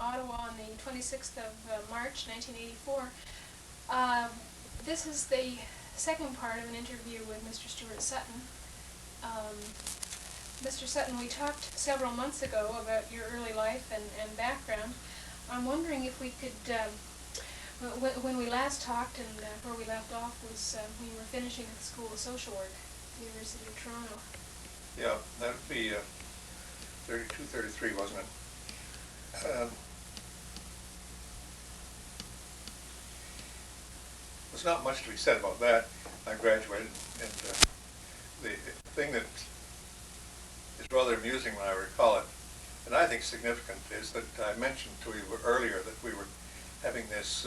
Ottawa on the 26th of March 1984. This is the second part of an interview with Mr. Stewart Sutton. Mr. Sutton, we talked several months ago about your early life and background. I'm wondering if we could, when we last talked and where we left off was when you were finishing at the School of Social Work at the University of Toronto. Yeah, that would be 32, 33, wasn't it? There's not much to be said about that. I graduated, and the thing that is rather amusing when I recall it, and I think significant, is that I mentioned to you earlier that we were having this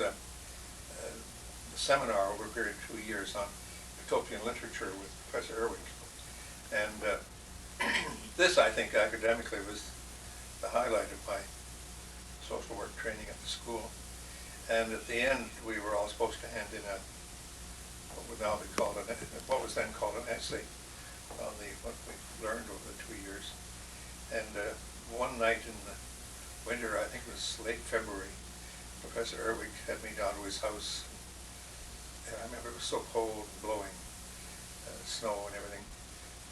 seminar over a period of 2 years on utopian literature with Professor Irwin. And this, I think, academically was the highlight of my social work training at the school. And at the end, we were all supposed to hand in what would now be called what was then called an essay on what we learned over the 2 years. And one night in the winter, I think it was late February, Professor Irwin had me down to his house. And I remember it was so cold and blowing, snow and everything.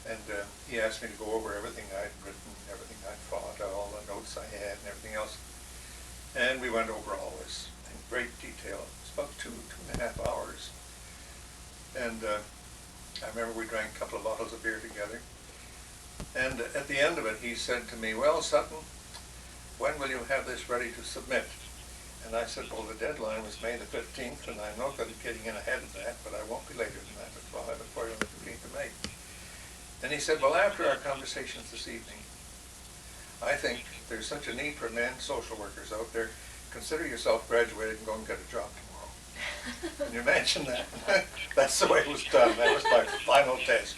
And he asked me to go over everything I'd written, everything I'd fought, all the notes I had and everything else. And we went over all this in great detail. It was about 2.5 hours. And I remember we drank a couple of bottles of beer together. And at the end of it, he said to me, "Well, Sutton, when will you have this ready to submit?" And I said, "Well, the deadline was May the 15th, and I'm not going to be getting in ahead of that, but I won't be later than that, but I'll have it for you on the 15th of May. And he said, "Well, after our conversations this evening, I think there's such a need for men social workers out there. Consider yourself graduated and go and get a job tomorrow." Can you imagine that? That's the way it was done. That was my final test.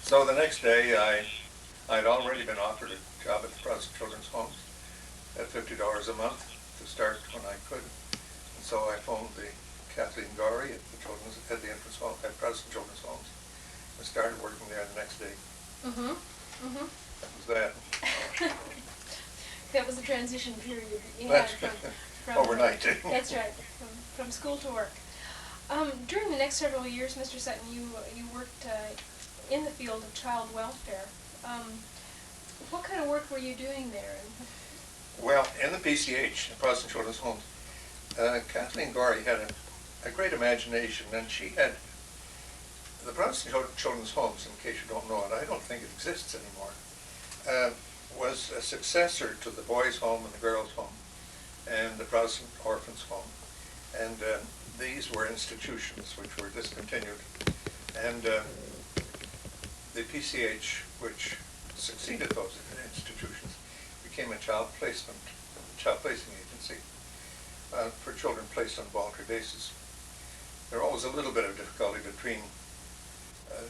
So the next day, I'd already been offered a job at the Protestant Children's Homes at $50 a month to start when I could. And so I phoned the Kathleen Gorey at the entrance home at Protestant Children's Homes and started working there the next day. Mm-hmm. Mm-hmm. That was that. That was the transition period that you That's had from overnight. That's right, from school to work. During the next several years, Mr. Sutton, you worked in the field of child welfare. What kind of work were you doing there? Well, in the PCH, Protestant Children's Homes, Kathleen Gorey had a great imagination, and she had the Protestant Children's Homes, in case you don't know it, I don't think it exists anymore, was a successor to the boys' home and the girls' home and the Protestant Orphans' Home. And these were institutions which were discontinued. And the PCH, which succeeded those institutions, became a child placing agency for children placed on a voluntary basis. There was always a little bit of difficulty between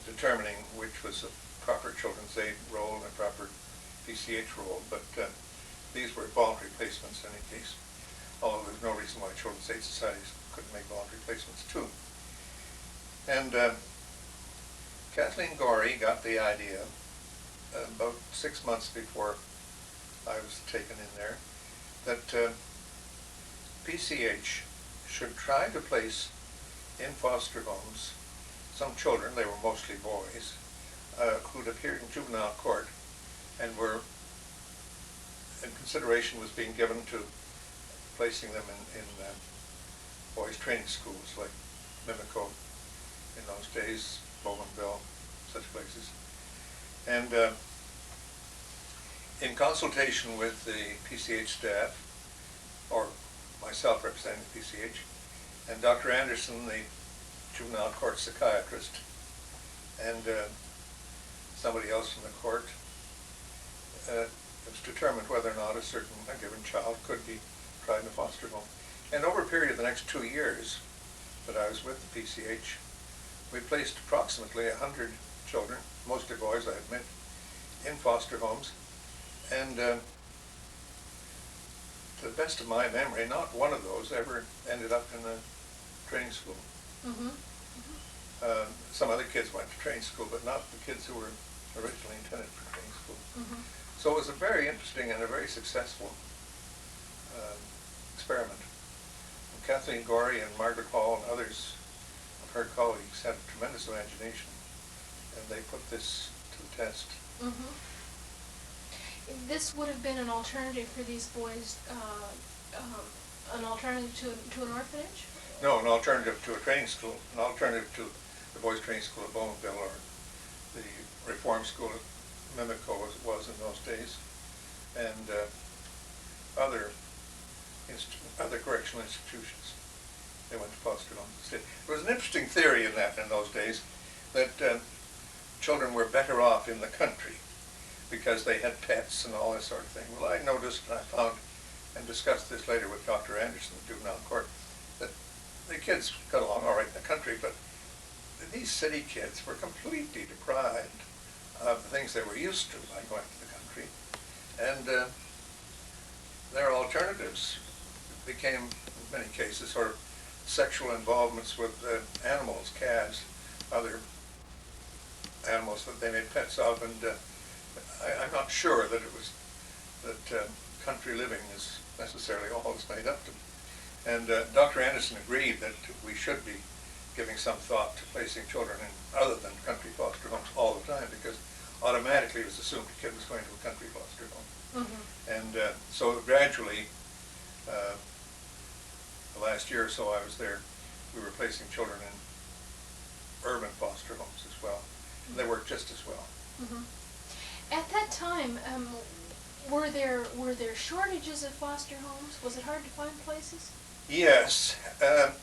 determining which was a proper children's aid role and a proper PCH role, but these were voluntary placements in any case, although there's no reason why children's aid societies couldn't make voluntary placements too. And Kathleen Gorey got the idea about 6 months before I was taken in there that PCH should try to place in foster homes some children, they were mostly boys, who'd appeared in juvenile court and consideration was being given to placing them in boys' training schools like Mimico in those days, Bowmanville, such places. And in consultation with the PCH staff, or myself representing the PCH, and Dr. Anderson, the juvenile court psychiatrist, and somebody else from the court, it was determined whether or not a given child could be tried in a foster home. And over a period of the next 2 years that I was with the PCH, we placed approximately 100 children, mostly boys, I admit, in foster homes. And to the best of my memory, not one of those ever ended up in a training school. Mm-hmm. Some other kids went to training school, but not the kids who were originally intended for training school. Mm-hmm. So it was a very interesting and a very successful experiment. And Kathleen Gorey and Margaret Hall and others of her colleagues had a tremendous imagination, and they put this to the test. Mm-hmm. This would have been an alternative for these boys, an alternative to an orphanage? No, an alternative to a training school, an alternative to the boys' training school at Bowmanville or the reform school at Mimico as it was in those days, and other correctional institutions. They went to foster homes. There was an interesting theory in those days that children were better off in the country because they had pets and all this sort of thing. Well, I noticed and I found, and discussed this later with Dr. Anderson, the juvenile court, that the kids got along all right in the country, but these city kids were completely deprived of the things they were used to by going to the country. And their alternatives became, in many cases, sort of sexual involvements with animals, calves, other animals that they made pets of, and I'm not sure that country living is necessarily all it's made up to be. And Dr. Anderson agreed that we should be giving some thought to placing children in other than country foster homes all the time, because automatically it was assumed a kid was going to a country foster home. Mm-hmm. And so gradually, the last year or so I was there, we were placing children in urban foster homes as well. And they worked just as well. Mm-hmm. At that time, were there shortages of foster homes? Was it hard to find places? Yes,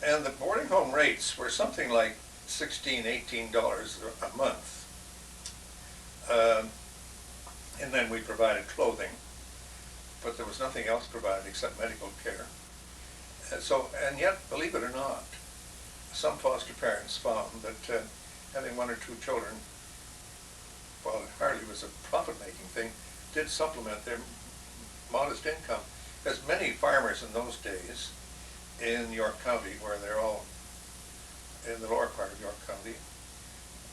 and the boarding home rates were something like $16, $18 a month. And then we provided clothing, but there was nothing else provided except medical care. And yet, believe it or not, some foster parents found that having one or two children, while it hardly was a profit-making thing, did supplement their modest income. Because many farmers in those days in York County, where they're all in the lower part of York County,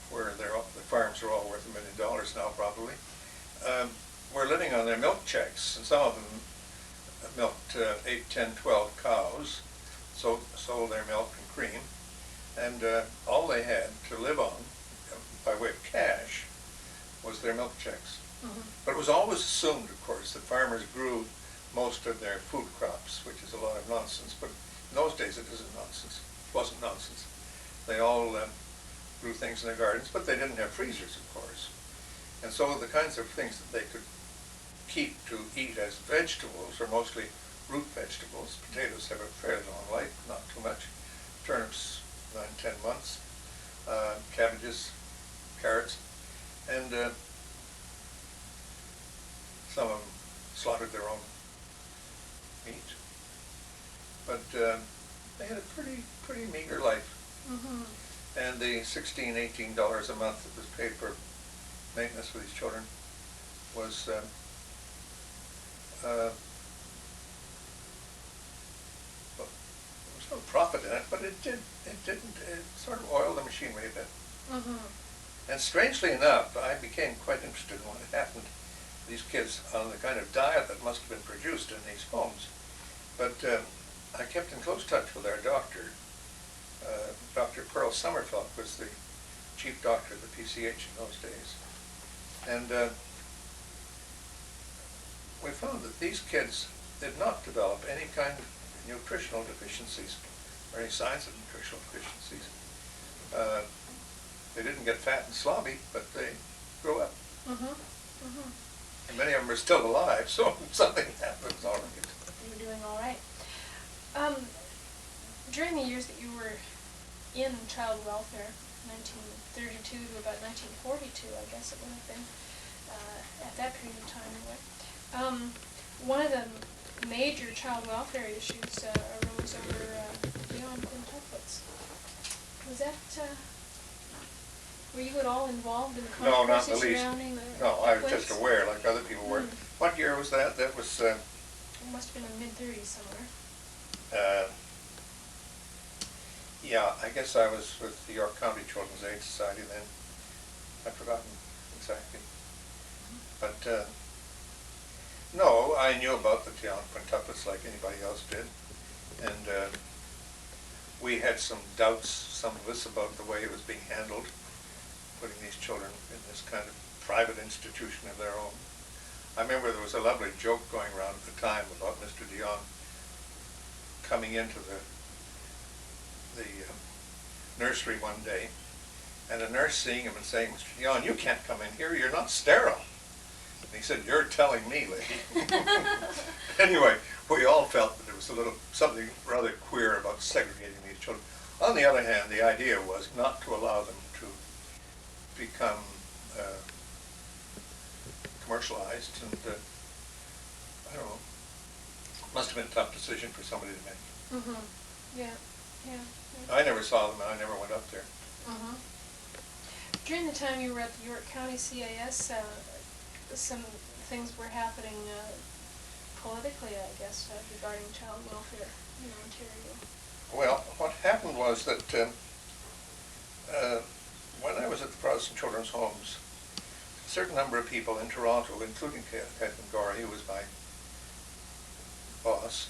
where the farms are all worth $1 million now probably, were living on their milk checks, and some of them milked 8, 10, 12 cows, sold their milk and cream, and all they had to live on by way of cash was their milk checks. Mm-hmm. But it was always assumed, of course, that farmers grew most of their food crops, which is a lot of nonsense, but in those days it isn't nonsense. It wasn't nonsense. They all grew things in their gardens, but they didn't have freezers, of course. And so the kinds of things that they could keep to eat as vegetables are mostly root vegetables. Potatoes have a fairly long life, not too much. Turnips, 9, 10 months. Cabbages, carrots, and some of them slaughtered their own meat. But they had a pretty meager life. Mm-hmm. And the $16, $18 a month that was paid for maintenance for these children was well, there was no profit in it, but it sort of oiled the machinery a bit. Mm-hmm. And strangely enough, I became quite interested in what had happened to these kids on the kind of diet that must have been produced in these homes. But I kept in close touch with our doctor. Dr. Pearl Sommerfeld was the chief doctor of the PCH in those days. And we found that these kids did not develop any kind of nutritional deficiencies or any signs of nutritional deficiencies. They didn't get fat and slobby, but they grew up. Mm-hmm. Mm-hmm. And many of them are still alive, so something happened all right. You were doing all right. During the years that you were in child welfare, 1932 to about 1942, I guess it would have been, at that period of time anyway, one of the major child welfare issues arose over beyond quintuplets. Was that, were you at all involved in the No, not controversy the least. surrounding the No, I was quints? just aware, like other people were. What year was that? That was... it must have been in the mid-30s somewhere. Yeah, I guess I was with the York County Children's Aid Society then. I've forgotten exactly. Mm-hmm. But No, I knew about the town quintuplets like anybody else did, and we had some doubts, some of us, about the way it was being handled, putting these children in this kind of private institution of their own. I remember there was a lovely joke going around at the time about Mr. Dion coming into the nursery one day, and a nurse seeing him and saying, "Mr. Dion, you can't come in here, you're not sterile." And he said, "You're telling me, lady." Anyway, we all felt that there was something rather queer about segregating these children. On the other hand, the idea was not to allow them to become commercialized, and I don't know, must have been a tough decision for somebody to make. Mm-hmm. Yeah, yeah. I never saw them, and I never went up there. Mm-hmm. During the time you were at the York County CAS, some things were happening politically, I guess, regarding child welfare in Ontario. Well, what happened was that when I was at the Protestant Children's Homes, a certain number of people in Toronto, including Kathleen Gorey, who was my boss,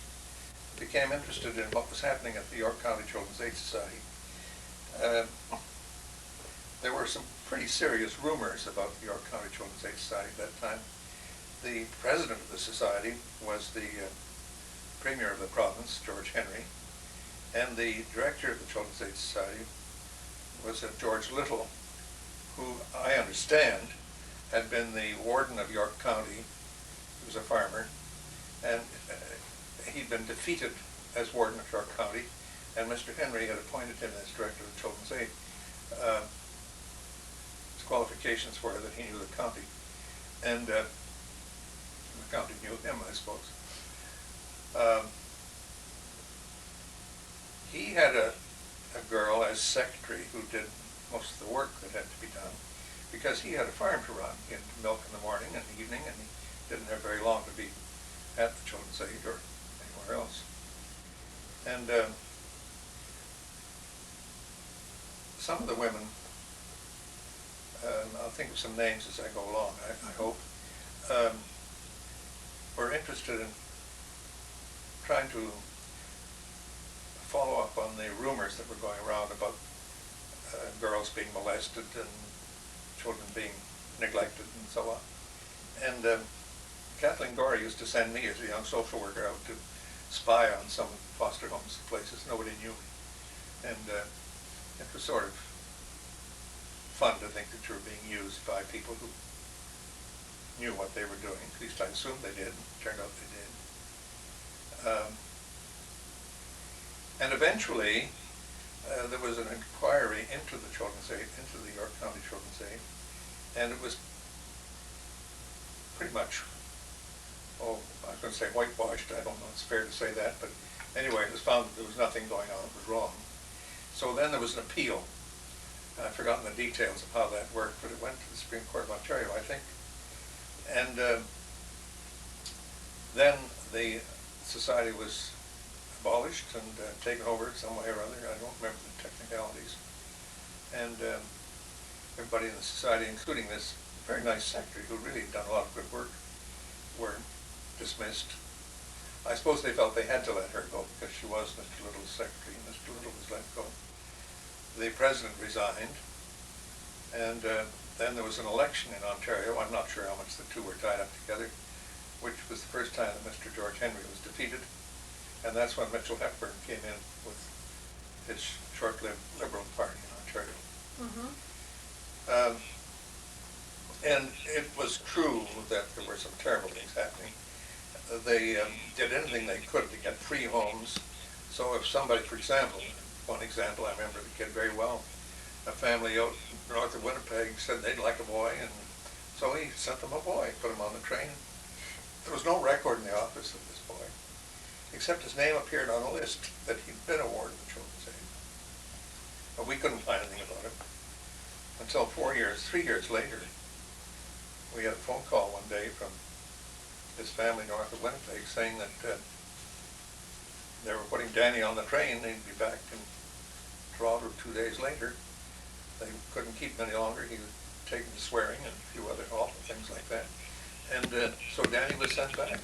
became interested in what was happening at the York County Children's Aid Society. There were some pretty serious rumors about the York County Children's Aid Society at that time. The president of the society was the premier of the province, George Henry, and the director of the Children's Aid Society was George Little, who I understand had been the warden of York County. He was a farmer, and he'd been defeated as warden of York County, and Mr. Henry had appointed him as director of the Children's Aid. His qualifications were that he knew the county, and the county knew him, I suppose. He had a girl as secretary who did most of the work that had to be done, because he had a farm to run. He had milk in the morning and the evening, and he didn't have very long to be at the Children's Aid or anywhere else. And some of the women, I'll think of some names as I go along, I hope, were interested in trying to follow up on the rumors that were going around about girls being molested and children being neglected and so on. And Kathleen Gorey used to send me as a young social worker out to spy on some foster homes, places nobody knew me. And it was sort of fun to think that you were being used by people who knew what they were doing. At least I assumed they did. It turned out they did. And eventually, there was an inquiry into the Children's Aid, into the York County Children's Aid, and it was pretty much, I was going to say whitewashed. I don't know if it's fair to say that, but anyway, it was found that there was nothing going on that was wrong. So then there was an appeal. I've forgotten the details of how that worked, but it went to the Supreme Court of Ontario, I think. And then the society was abolished and taken over some way or other. I don't remember the technicalities. And everybody in the society, including this very nice secretary who really had done a lot of good work, were dismissed. I suppose they felt they had to let her go because she was Mr. Little's secretary, and Mr. Little was let go. The president resigned, and then there was an election in Ontario. I'm not sure how much the two were tied up together, which was the first time that Mr. George Henry was defeated. And that's when Mitchell Hepburn came in with his short-lived Liberal Party in Ontario. Mm-hmm. And it was true that there were some terrible things happening. They did anything they could to get free homes. So if somebody, for example, one example I remember the kid very well, a family out north of Winnipeg said they'd like a boy, and so he sent them a boy, put him on the train. There was no record in the office of this boy, except his name appeared on a list that he'd been awarded the Children's Aid. But we couldn't find anything about him until 3 years later. We had a phone call one day from his family north of Winnipeg saying that they were putting Danny on the train. He'd be back in Toronto 2 days later. They couldn't keep him any longer. He was taken to swearing and a few other awful things like that. And so Danny was sent back,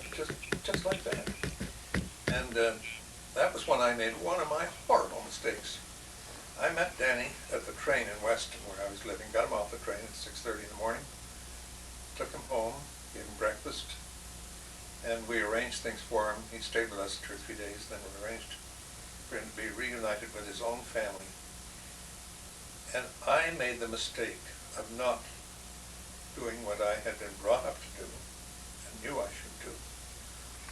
just like that. And that was when I made one of my horrible mistakes. I met Danny at the train in Weston where I was living, got him off the train at 6:30 in the morning, took him home, gave him breakfast, and we arranged things for him. He stayed with us 2 or 3 days, then we arranged for him to be reunited with his own family. And I made the mistake of not doing what I had been brought up to do and knew I should do,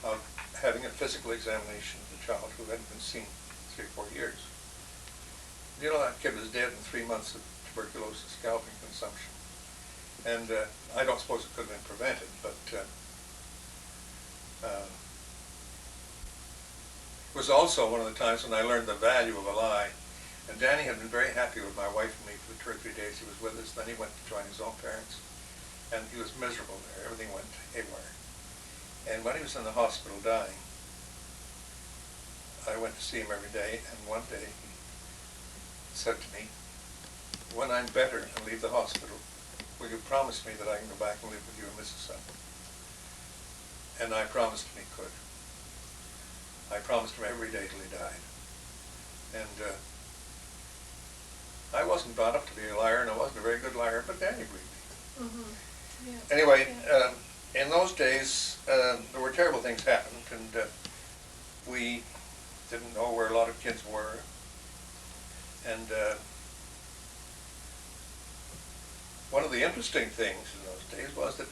of having a physical examination of the child who hadn't been seen 3 or 4 years. You know, that kid was dead in 3 months of tuberculosis, scalping consumption. And I don't suppose it could have been prevented, but it was also one of the times when I learned the value of a lie. And Danny had been very happy with my wife and me for the 2 or 3 days he was with us. Then he went to join his own parents, and he was miserable there. Everything went haywire. And when he was in the hospital dying, I went to see him every day, and one day he said to me, "When I'm better and leave the hospital, will you promise me that I can go back and live with you and Mrs. Sutton?" And I promised him he could. I promised him every day till he died. And I wasn't brought up to be a liar, and I wasn't a very good liar, but Danny believed me. Mm-hmm. Yeah. Anyway, Yeah. in those days, there were terrible things happened, and we didn't know where a lot of kids were. And one of the interesting things in those days was that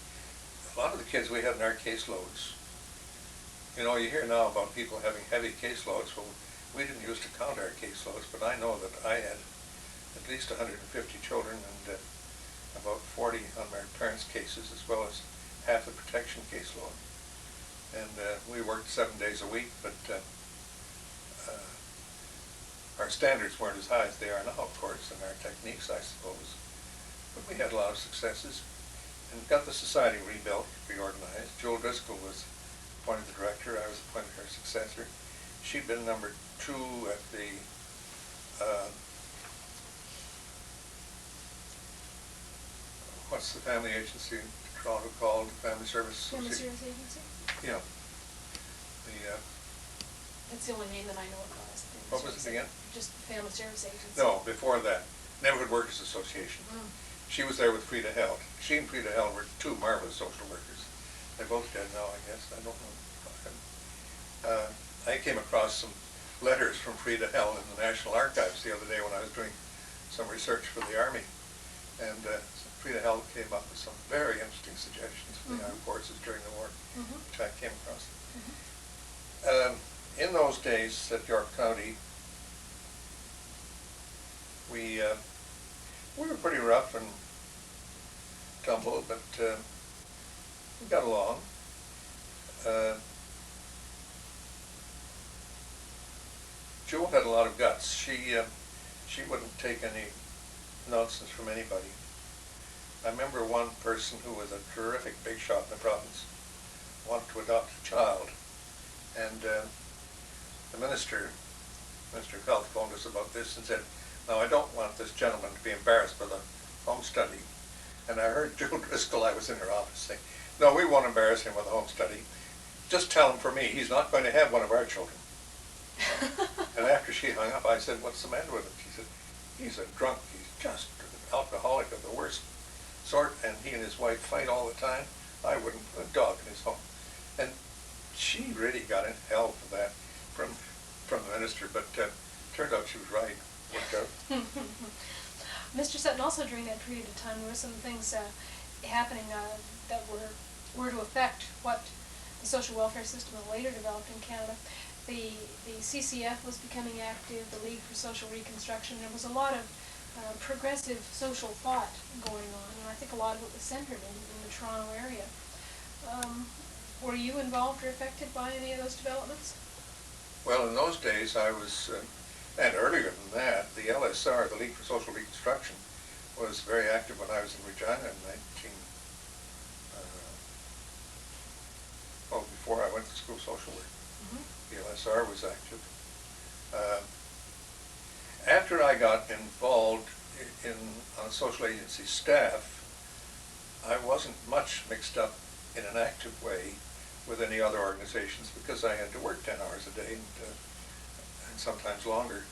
a lot of the kids we had in our caseloads, you know, you hear now about people having heavy caseloads. Well, we didn't used to count our caseloads, but I know that I had at least 150 children and about 40 on my parents' cases, as well as half the protection caseload. And we worked 7 days a week, but our standards weren't as high as they are now, of course, and our techniques, I suppose. But we had a lot of successes and got the society rebuilt, reorganized. Joel Driscoll was appointed the director. I was appointed her successor. She'd been number 2 at the what's the family agency in Toronto called? The Family Service Family Association. Service Agency? Yeah. That's the only name that I know about. Is the Family What was Service it again? Just the Family Service Agency. No, before that, Neighborhood Workers Association. Mm. She was there with Frida Held. She and Frida Held were 2 marvelous social workers. They're both dead now, I guess. I don't know. I came across some letters from Frida Held in the National Archives the other day when I was doing some research for the Army. And Frida Held came up with some very interesting suggestions for the armed forces during the war, which I came across. In those days at York County, we were pretty rough and tumble, but we got along. Jewel had a lot of guts. She wouldn't take any nonsense from anybody. I remember one person who was a terrific big shot in the province wanted to adopt a child, and the Minister of Health phoned us about this and said, "Now, I don't want this gentleman to be embarrassed by the home study." And I heard Joe Driscoll, I was in her office, saying, "No, we won't embarrass him with a home study. Just tell him for me, he's not going to have one of our children." And after she hung up, I said, "What's the matter with him?" She said, "He's a drunk. He's just an alcoholic of the worst sort, and he and his wife fight all the time. I wouldn't put a dog in his home." And she really got in hell for that from the minister, but turned out she was right. Worked out. Mr. Sutton, also during that period of time, there were some things happening that were to affect what the social welfare system later developed in Canada. The CCF was becoming active, the League for Social Reconstruction. There was a lot of progressive social thought going on, and I think a lot of it was centered in the Toronto area. Were you involved or affected by any of those developments? Well, in those days I was, and earlier than that, the LSR, the League for Social Reconstruction, was very active when I was in Regina in before I went to school of social work. The LSR was active. After I got involved on social agency staff, I wasn't much mixed up in an active way with any other organizations because I had to work 10 hours a day and sometimes longer.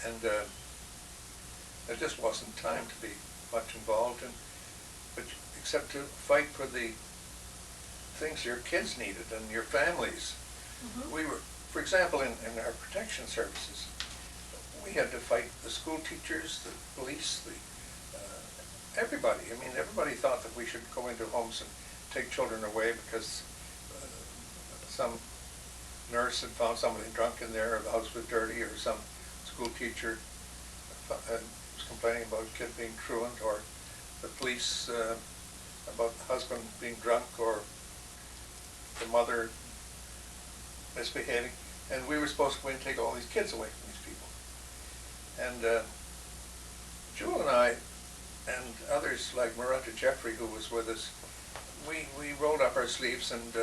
And there just wasn't time to be much involved in, but except to fight for the things your kids needed and your families. Mm-hmm. We were, for example, in our protection services, we had to fight the school teachers, the police, everybody. I mean, everybody thought that we should go into homes and take children away because some nurse had found somebody drunk in there, or the house was dirty, or some school teacher was complaining about a kid being truant, or the police about the husband being drunk, or the mother misbehaving. And we were supposed to go in and take all these kids away from these people. And Jewel and I, and others like Maranta Jeffrey, who was with us, we rolled up our sleeves and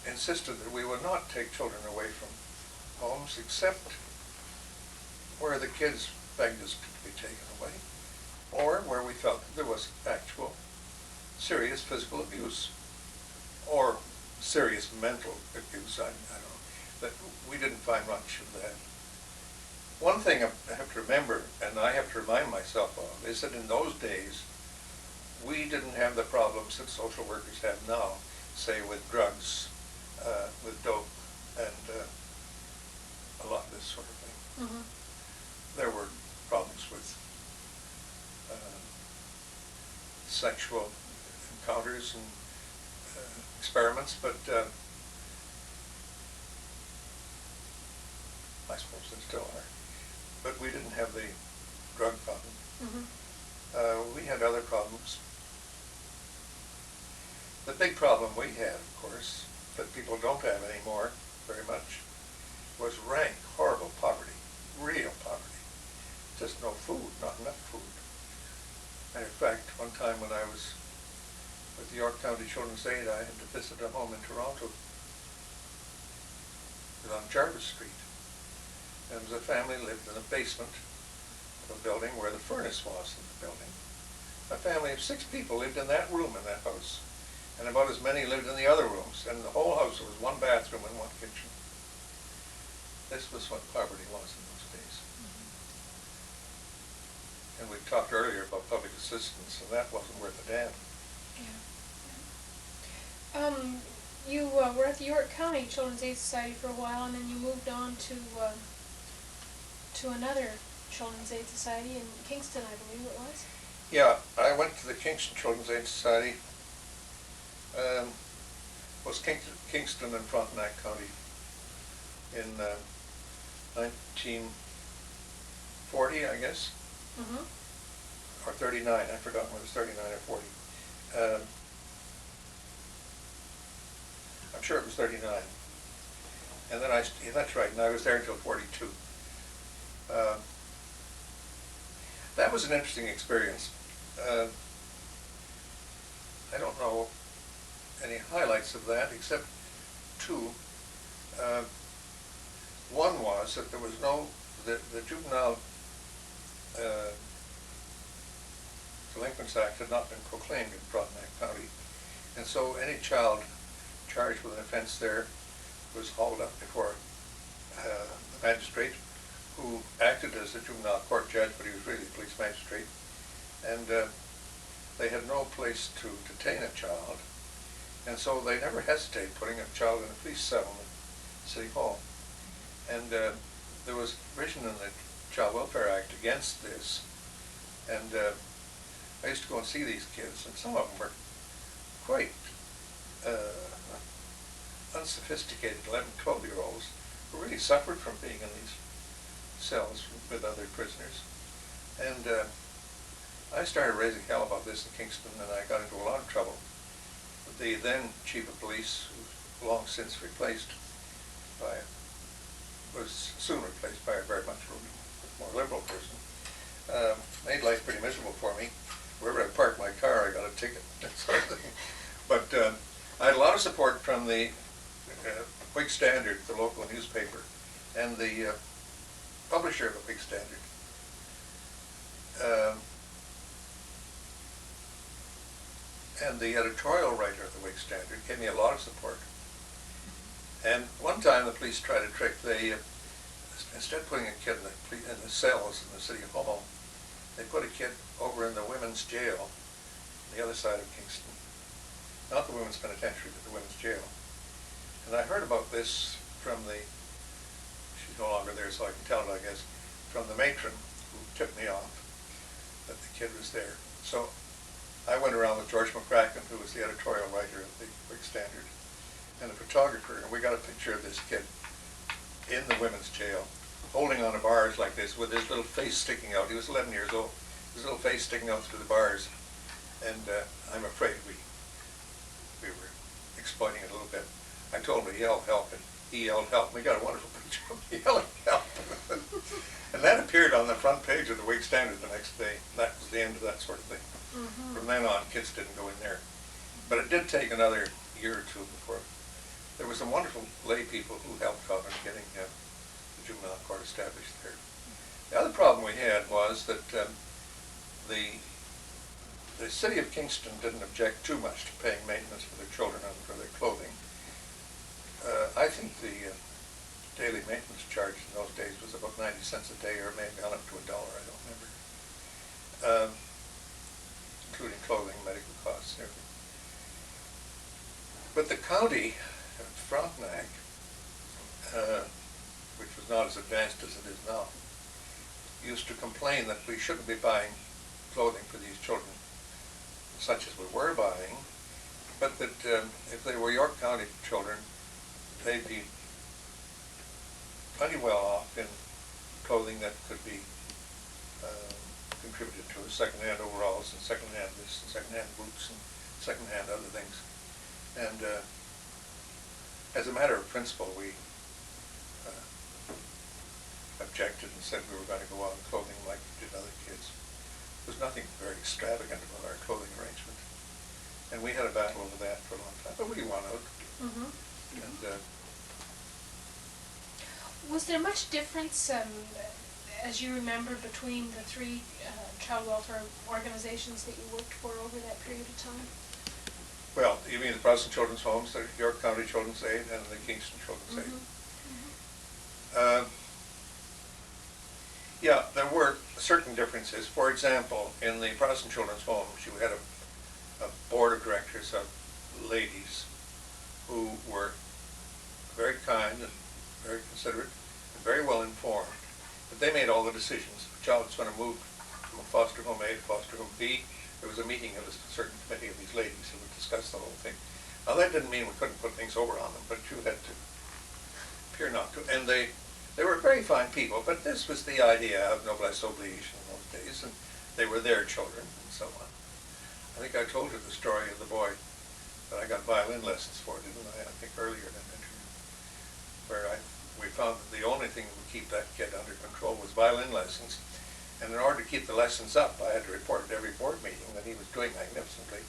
insisted that we would not take children away from homes except where the kids begged us to be taken away, or where we felt that there was actual serious physical abuse or serious mental abuse. I don't know, but we didn't find much of that. One thing I have to remember, and I have to remind myself of, is that in those days we didn't have the problems that social workers have now, say with drugs, with dope, and a lot of this sort of thing. Mm-hmm. There were problems with sexual encounters and experiments, but I suppose there still are. But we didn't have the drug problem. Mm-hmm. We had other problems. The big problem we had, of course, that people don't have anymore very much, was rank, horrible poverty, real poverty. Just no food, not enough food. And in fact, one time when I was with the York County Children's Aid, I had to visit a home in Toronto. It was on Jarvis Street. And it was a family lived in a basement of a building where the furnace was in the building. A family of 6 people lived in that room in that house. And about as many lived in the other rooms. And the whole house was 1 bathroom and 1 kitchen. This was what poverty was in those days. Mm-hmm. And we talked earlier about public assistance, and that wasn't worth a damn. Yeah. You were at the York County Children's Aid Society for a while, and then you moved on to another Children's Aid Society in Kingston, I believe it was. Yeah, I went to the Kingston Children's Aid Society. Was Kingston and Frontenac County in 1940, I guess, Mm-hmm. or 39. I've forgotten whether it's 39 or 40. I'm sure it was 39. And then that's right, and I was there until 42. That was an interesting experience. I don't know any highlights of that except 2. One was that there was the Juvenile Delinquents Act had not been proclaimed in Frontenac County, and so any child charged with an offense there was hauled up before the magistrate, who acted as a juvenile court judge, but he was really a police magistrate, and they had no place to detain a child, and so they never hesitated putting a child in a police cell in City Hall. And there was provision in the Child Welfare Act against this, and I used to go and see these kids, and some of them were quite unsophisticated 11, 12-year-olds who really suffered from being in these cells with other prisoners. And I started raising hell about this in Kingston, and I got into a lot of trouble with the then chief of police, who was long since replaced by, was soon replaced by a very much more liberal person. Made life pretty miserable for me. Wherever I parked my car, I got a ticket, that sort of thing. But I had a lot of support from the Whig Standard, the local newspaper, and the publisher of the Whig Standard. And the editorial writer of the Whig Standard gave me a lot of support. And one time the police tried a trick. They, instead of putting a kid in the cells in the City Hall, they put a kid over in the women's jail on the other side of Kingston. Not the women's penitentiary, but the women's jail. And I heard about this from she's no longer there, so I can tell it, I guess, from the matron who tipped me off that the kid was there. So I went around with George McCracken, who was the editorial writer of the Whig Standard, and a photographer, and we got a picture of this kid in the women's jail, holding on to bars like this with his little face sticking out. He was 11 years old. His little face sticking out through the bars. And I'm afraid we were exploiting it a little bit. I told him to yell help, and he yelled help. We got a wonderful picture of him yelling help. And that appeared on the front page of the Whig Standard the next day. That was the end of that sort of thing. Mm-hmm. From then on, kids didn't go in there. But it did take another year or two before. There were some wonderful lay people who helped out in getting the juvenile court established there. The other problem we had was that the city of Kingston didn't object too much to paying maintenance for their children and for their clothing. I think the daily maintenance charge in those days was about 90 cents a day, or maybe gone up to $1, I don't remember, including clothing, medical costs, and everything. But the county of Frontenac, which was not as advanced as it is now, used to complain that we shouldn't be buying clothing for these children, such as we were buying, but that if they were York County children, they'd be plenty well off in clothing that could be contributed to, second-hand overalls and second-hand this and second-hand boots and second-hand other things. And as a matter of principle, we objected and said we were going to go out in clothing like we did other kids. There was nothing very extravagant about our clothing arrangement. And we had a battle over that for a long time, but we won out. Mm-hmm. And was there much difference, as you remember, between the three child welfare organizations that you worked for over that period of time? Well, you mean the Protestant Children's Homes, the York County Children's Aid, and the Kingston Children's Aid? Mm-hmm. Yeah, there were certain differences. For example, in the Protestant Children's Homes, you had a board of directors of ladies who were very kind and very considerate and very well informed. But they made all the decisions. If a child was going to move from foster home A to foster home B, there was a meeting of a certain committee of these ladies who would discuss the whole thing. Now that didn't mean we couldn't put things over on them, but you had to appear not to. And they were very fine people, but this was the idea of noblesse oblige in those days, and they were their children and so on. I think I told you the story of the boy that I got violin lessons for, didn't I? I think earlier in that interview, where we found that the only thing that would keep that kid under control was violin lessons. And in order to keep the lessons up, I had to report at every board meeting that he was doing magnificently.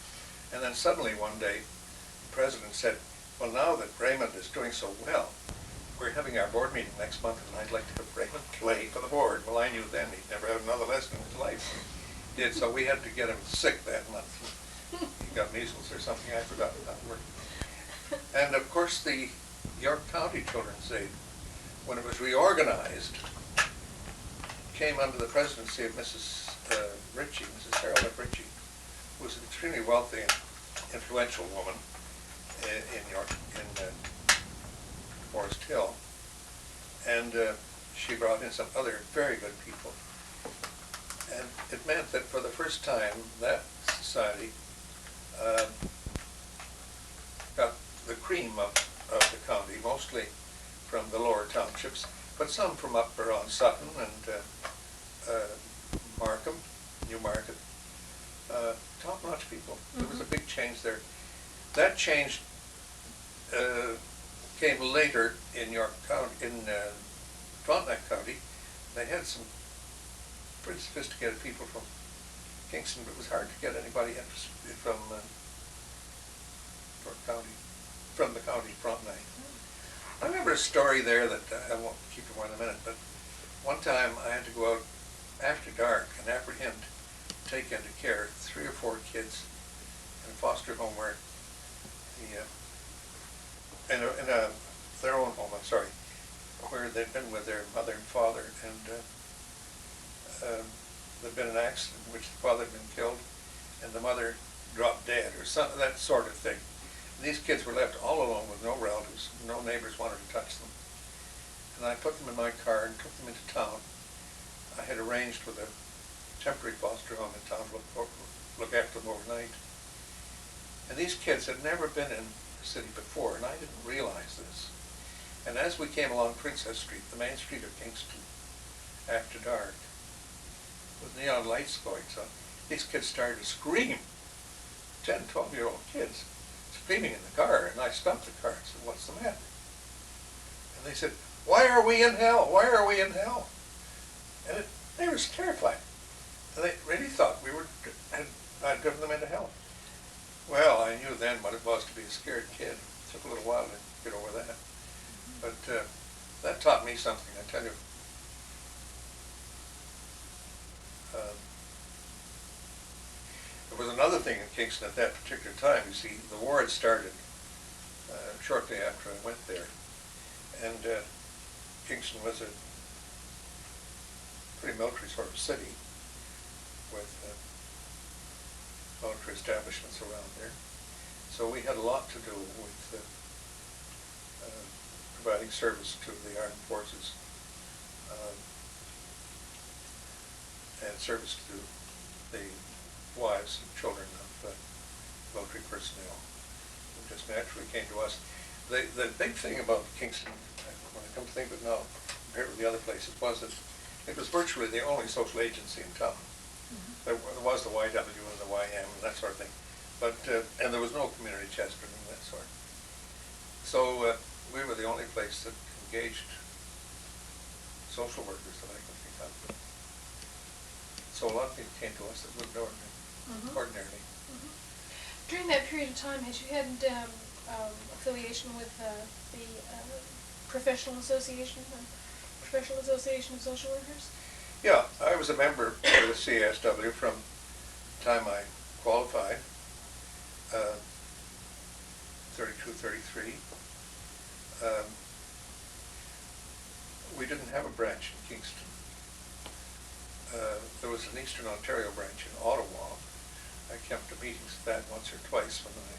And then suddenly one day, the president said, well, now that Raymond is doing so well, we're having our board meeting next month, and I'd like to have Raymond play for the board. Well, I knew then he'd never had another lesson in his life. He did, so we had to get him sick that month. He got measles or something, I forgot how it worked. And of course, the York County Children's Aid, when it was reorganized, came under the presidency of Mrs. Ritchie, Mrs. Harold F. Ritchie, who was an extremely wealthy and influential woman in York, in Forest Hill. And she brought in some other very good people. And it meant that for the first time, that society got the cream of the county, mostly from the lower townships, but some from up around Sutton and Markham, Newmarket, top-notch people. Mm-hmm. There was a big change there. That change came later in York County, in Frontenac County. They had some pretty sophisticated people from Kingston, but it was hard to get anybody interested from York County, from the county Frontenac. I remember a story there that I won't keep you more than a minute, but one time I had to go out after dark and apprehend, take into care 3 or 4 kids in a foster home where the, their own home, I'm sorry, where they'd been with their mother and father, and there'd been an accident in which the father had been killed, and the mother dropped dead, or some, that sort of thing. And these kids were left all alone with no relatives, no neighbors wanted to touch them. And I put them in my car and took them into town. I had arranged with a temporary foster home in town to look after them overnight. And these kids had never been in the city before, and I didn't realize this. And as we came along Princess Street, the main street of Kingston, after dark, with neon lights going on, these kids started to scream. 10, 12-year-old kids screaming in the car, and I stopped the car and said, "What's the matter?" And they said, "Why are we in hell? Why are we in hell?" And they were terrified. And they really thought I'd driven them into hell. Well, I knew then what it was to be a scared kid. It took a little while to get over that. But that taught me something, I tell you. There was another thing in Kingston at that particular time. You see, the war had started shortly after I went there. And Kingston was a pretty military sort of city with military establishments around there. So we had a lot to do with providing service to the armed forces and service to the wives and children of military personnel who just naturally came to us. The big thing about Kingston, when I come to think of it now, compared with the other places, was that it was virtually the only social agency in town. There was the YW and the YM and that sort of thing, but and there was no community chest or anything of that sort. So we were the only place that engaged social workers that I can think of. So a lot of people came to us that lived ordinarily. During that period of time, had you had affiliation with the Professional Association of Social Workers? Yeah, I was a member of the CASW from the time I qualified, 32, 33. We didn't have a branch in Kingston. There was an Eastern Ontario branch in Ottawa. I came to meetings at that once or twice when I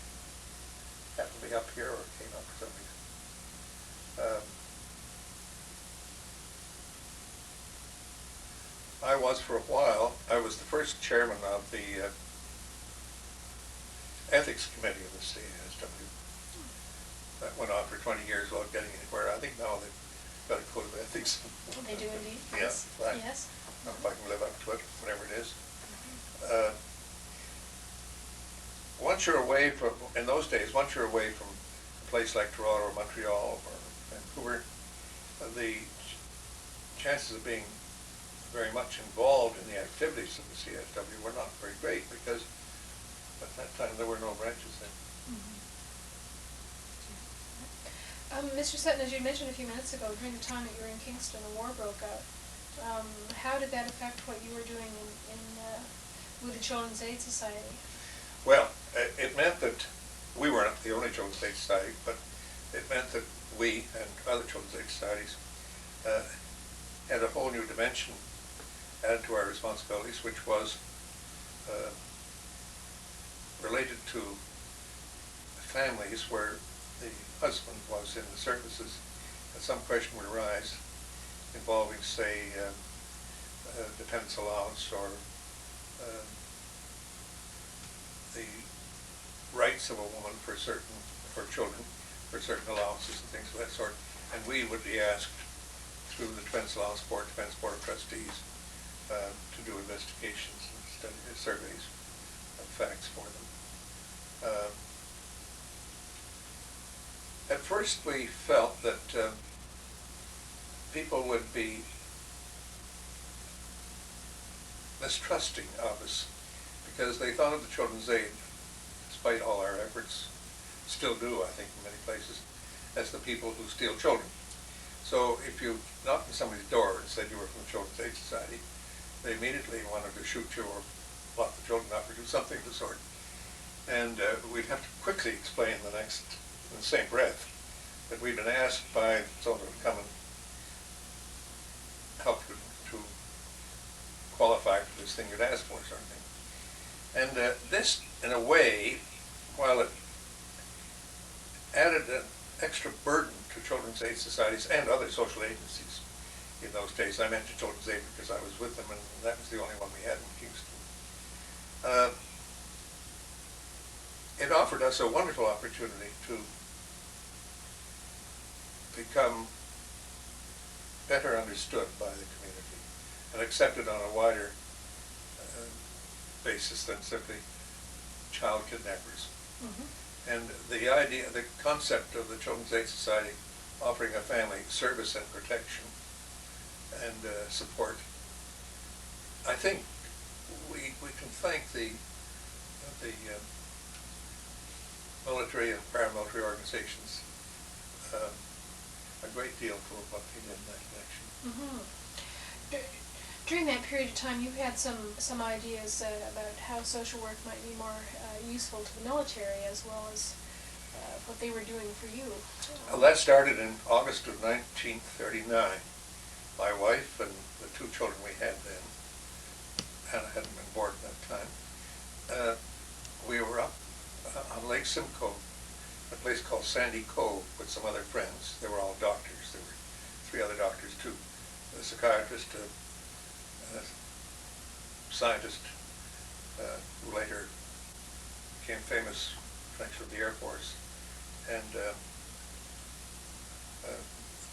happened to be up here or came up for some reason. I was for a while, I was the first chairman of the ethics committee of the CASW. That went on for 20 years without getting anywhere. I think now they've got a code of ethics. They do indeed. Yeah, Yes. right. Yes. I don't know if I can live up to it, whatever it is. Once you're away from, in those days, once you're away from a place like Toronto or Montreal or Vancouver, the chances of being very much involved in the activities of the CSW were not very great because at that time there were no branches there. Mr. Sutton, as you mentioned a few minutes ago, during the time that you were in Kingston, the war broke out. How did that affect what you were doing with the Children's Aid Society? Well, it meant that we weren't the only Children's Aid Society, but it meant that we and other Children's Aid Societies had a whole new dimension added to our responsibilities, which was related to families where the husband was in the services, and some question would arise involving, say, dependence allowance or the rights of a woman for children, for certain allowances and things of that sort. And we would be asked through the Defense Allowance Board, Defense Board of Trustees, to do investigations and surveys of facts for them. At first we felt that people would be mistrusting of us because they thought of the Children's Aid, despite all our efforts, still do, I think, in many places, as the people who steal children. So if you knocked on somebody's door and said you were from the Children's Aid Society, they immediately wanted to shoot you or lock the children up or do something of the sort. And we'd have to quickly explain in the same breath, that we'd been asked by someone to come and help to qualify for this thing you'd asked for, sort of thing. And this, in a way, while it added an extra burden to children's aid societies and other social agencies in those days. I mentioned Children's Aid because I was with them, and that was the only one we had in Kingston. It offered us a wonderful opportunity to become better understood by the community and accepted on a wider basis than simply child kidnappers. Mm-hmm. And the idea, the concept of the Children's Aid Society offering a family service and protection and support, I think we can thank the military and paramilitary organizations a great deal for what they did in that connection. Mm-hmm. During that period of time, you had some ideas about how social work might be more useful to the military, as well as what they were doing for you. Well, that started in August of 1939. My wife and the two children we had then, Hannah hadn't been born at that time, we were up on Lake Simcoe, a place called Sandy Cove, with some other friends. They were all doctors. There were 3 other doctors too. A psychiatrist, a scientist who later became famous in connection with the Air Force, and a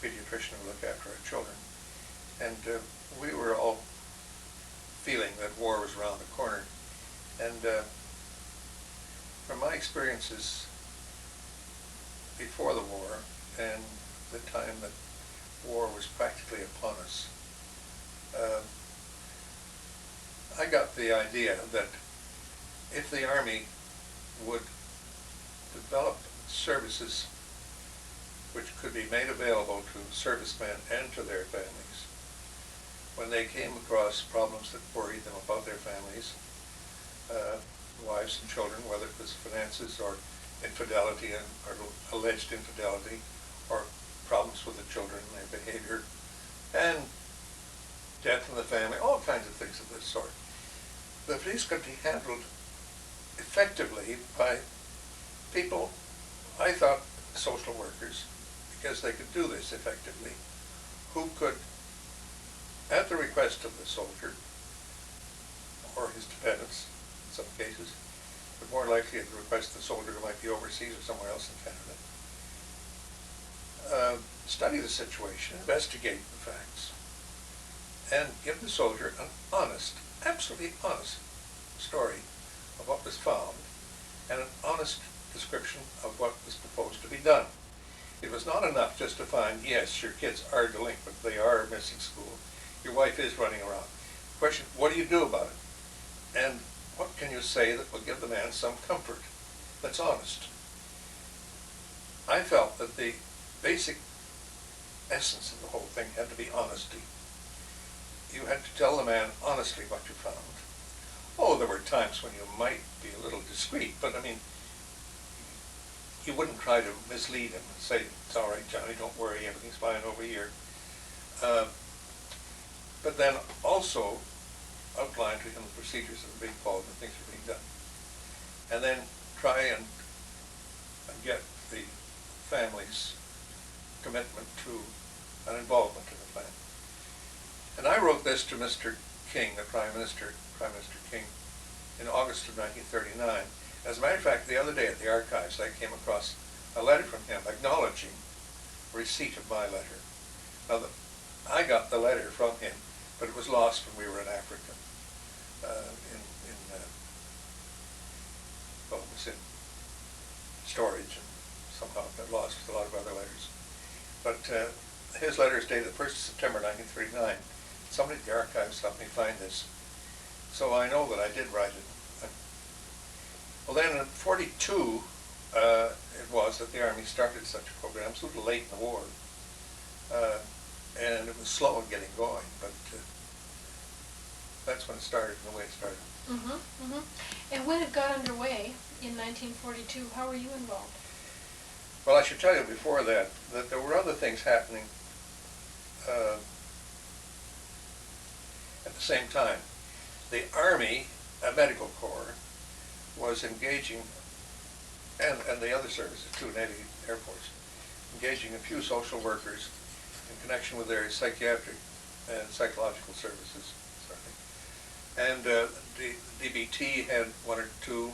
pediatrician who looked after our children. And we were all feeling that war was around the corner. And from my experiences before the war and the time that war was practically upon us, I got the idea that if the Army would develop services which could be made available to servicemen and to their families when they came across problems that worried them about their families, wives and children, whether it was finances or infidelity or alleged infidelity, or problems with the children, their behavior, and death in the family, all kinds of things of this sort. But these could be handled effectively by people, I thought social workers, because they could do this effectively, who could, at the request of the soldier, or his dependents in some cases, but more likely at the request of the soldier who might be overseas or somewhere else in Canada, study the situation, investigate the facts, and give the soldier an honest, absolutely honest story of what was found and an honest description of what was proposed to be done. It was not enough just to find, yes, your kids are delinquent, they are missing school, your wife is running around. The question, what do you do about it? And what can you say that will give the man some comfort that's honest? I felt that the basic essence of the whole thing had to be honesty. You had to tell the man honestly what you found. Oh, there were times when you might be a little discreet, but I mean, you wouldn't try to mislead him and say, it's all right, Johnny, don't worry, everything's fine over here. But then also outline to him the procedures that are being followed and things that are being done. And then try and get the family's commitment to an involvement in the plan. And I wrote this to Mr. King, the Prime Minister King, in August of 1939. As a matter of fact, the other day at the archives, I came across a letter from him acknowledging receipt of my letter. Now, I got the letter from him, but it was lost when we were in Africa. Well, it was in storage, and somehow it got lost with a lot of other letters. But his letter is dated the 1st of September 1939. Somebody at the archives helped me find this. So I know that I did write it. Well, then in 1942, it was that the Army started such a program. It was a little late in the war. And it was slow in getting going, but that's when it started, and the way it started. Mm-hmm, mm-hmm. And when it got underway, in 1942. How were you involved? Well, I should tell you before that there were other things happening at the same time. The Army Medical Corps was engaging, and the other services too, Navy, Air Force, engaging a few social workers in connection with their psychiatric and psychological services. And the DBT had one or two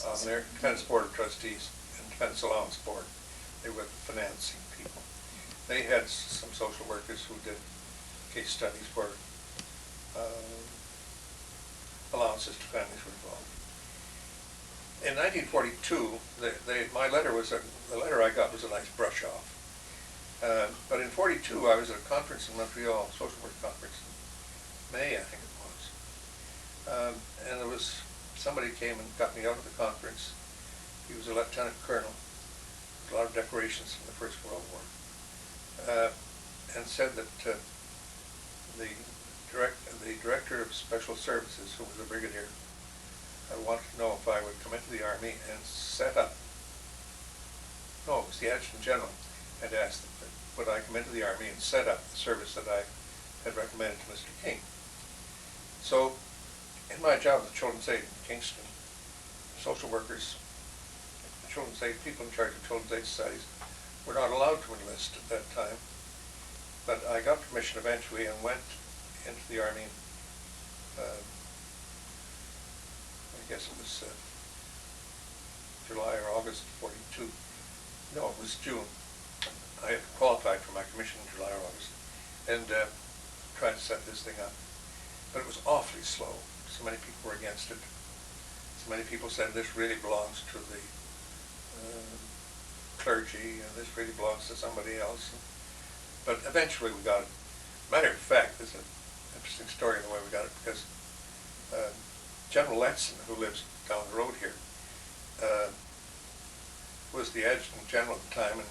on their Defense Board of Trustees and Defense Allowance Board. They were the financing people. They had some social workers who did case studies where allowances to families were involved. In 1942, my letter was the letter I got was a nice brush off. But in 42, I was at a conference in Montreal, social work conference in May, I think it was. And there was somebody came and got me out of the conference. He was a lieutenant colonel, with a lot of decorations from the First World War, and said that the director of special services, who was a brigadier, wanted to know if I would come into the Army and set up. No, it was the adjutant general had asked that would I come into the Army and set up the service that I had recommended to Mr. King. So, in my job at the Children's Aid in Kingston, social workers, Children's Aid, people in charge of Children's Aid societies, were not allowed to enlist at that time. But I got permission eventually and went into the Army. I guess it was July or August of 42. No, it was June. I had qualified for my commission in July or August and tried to set this thing up. But it was awfully slow. So many people were against it. So many people said this really belongs to the clergy and this really belongs to somebody else. But eventually we got it. Matter of fact, there's an interesting story in the way we got it, because General Letson, who lives down the road here, was the adjutant general at the time, and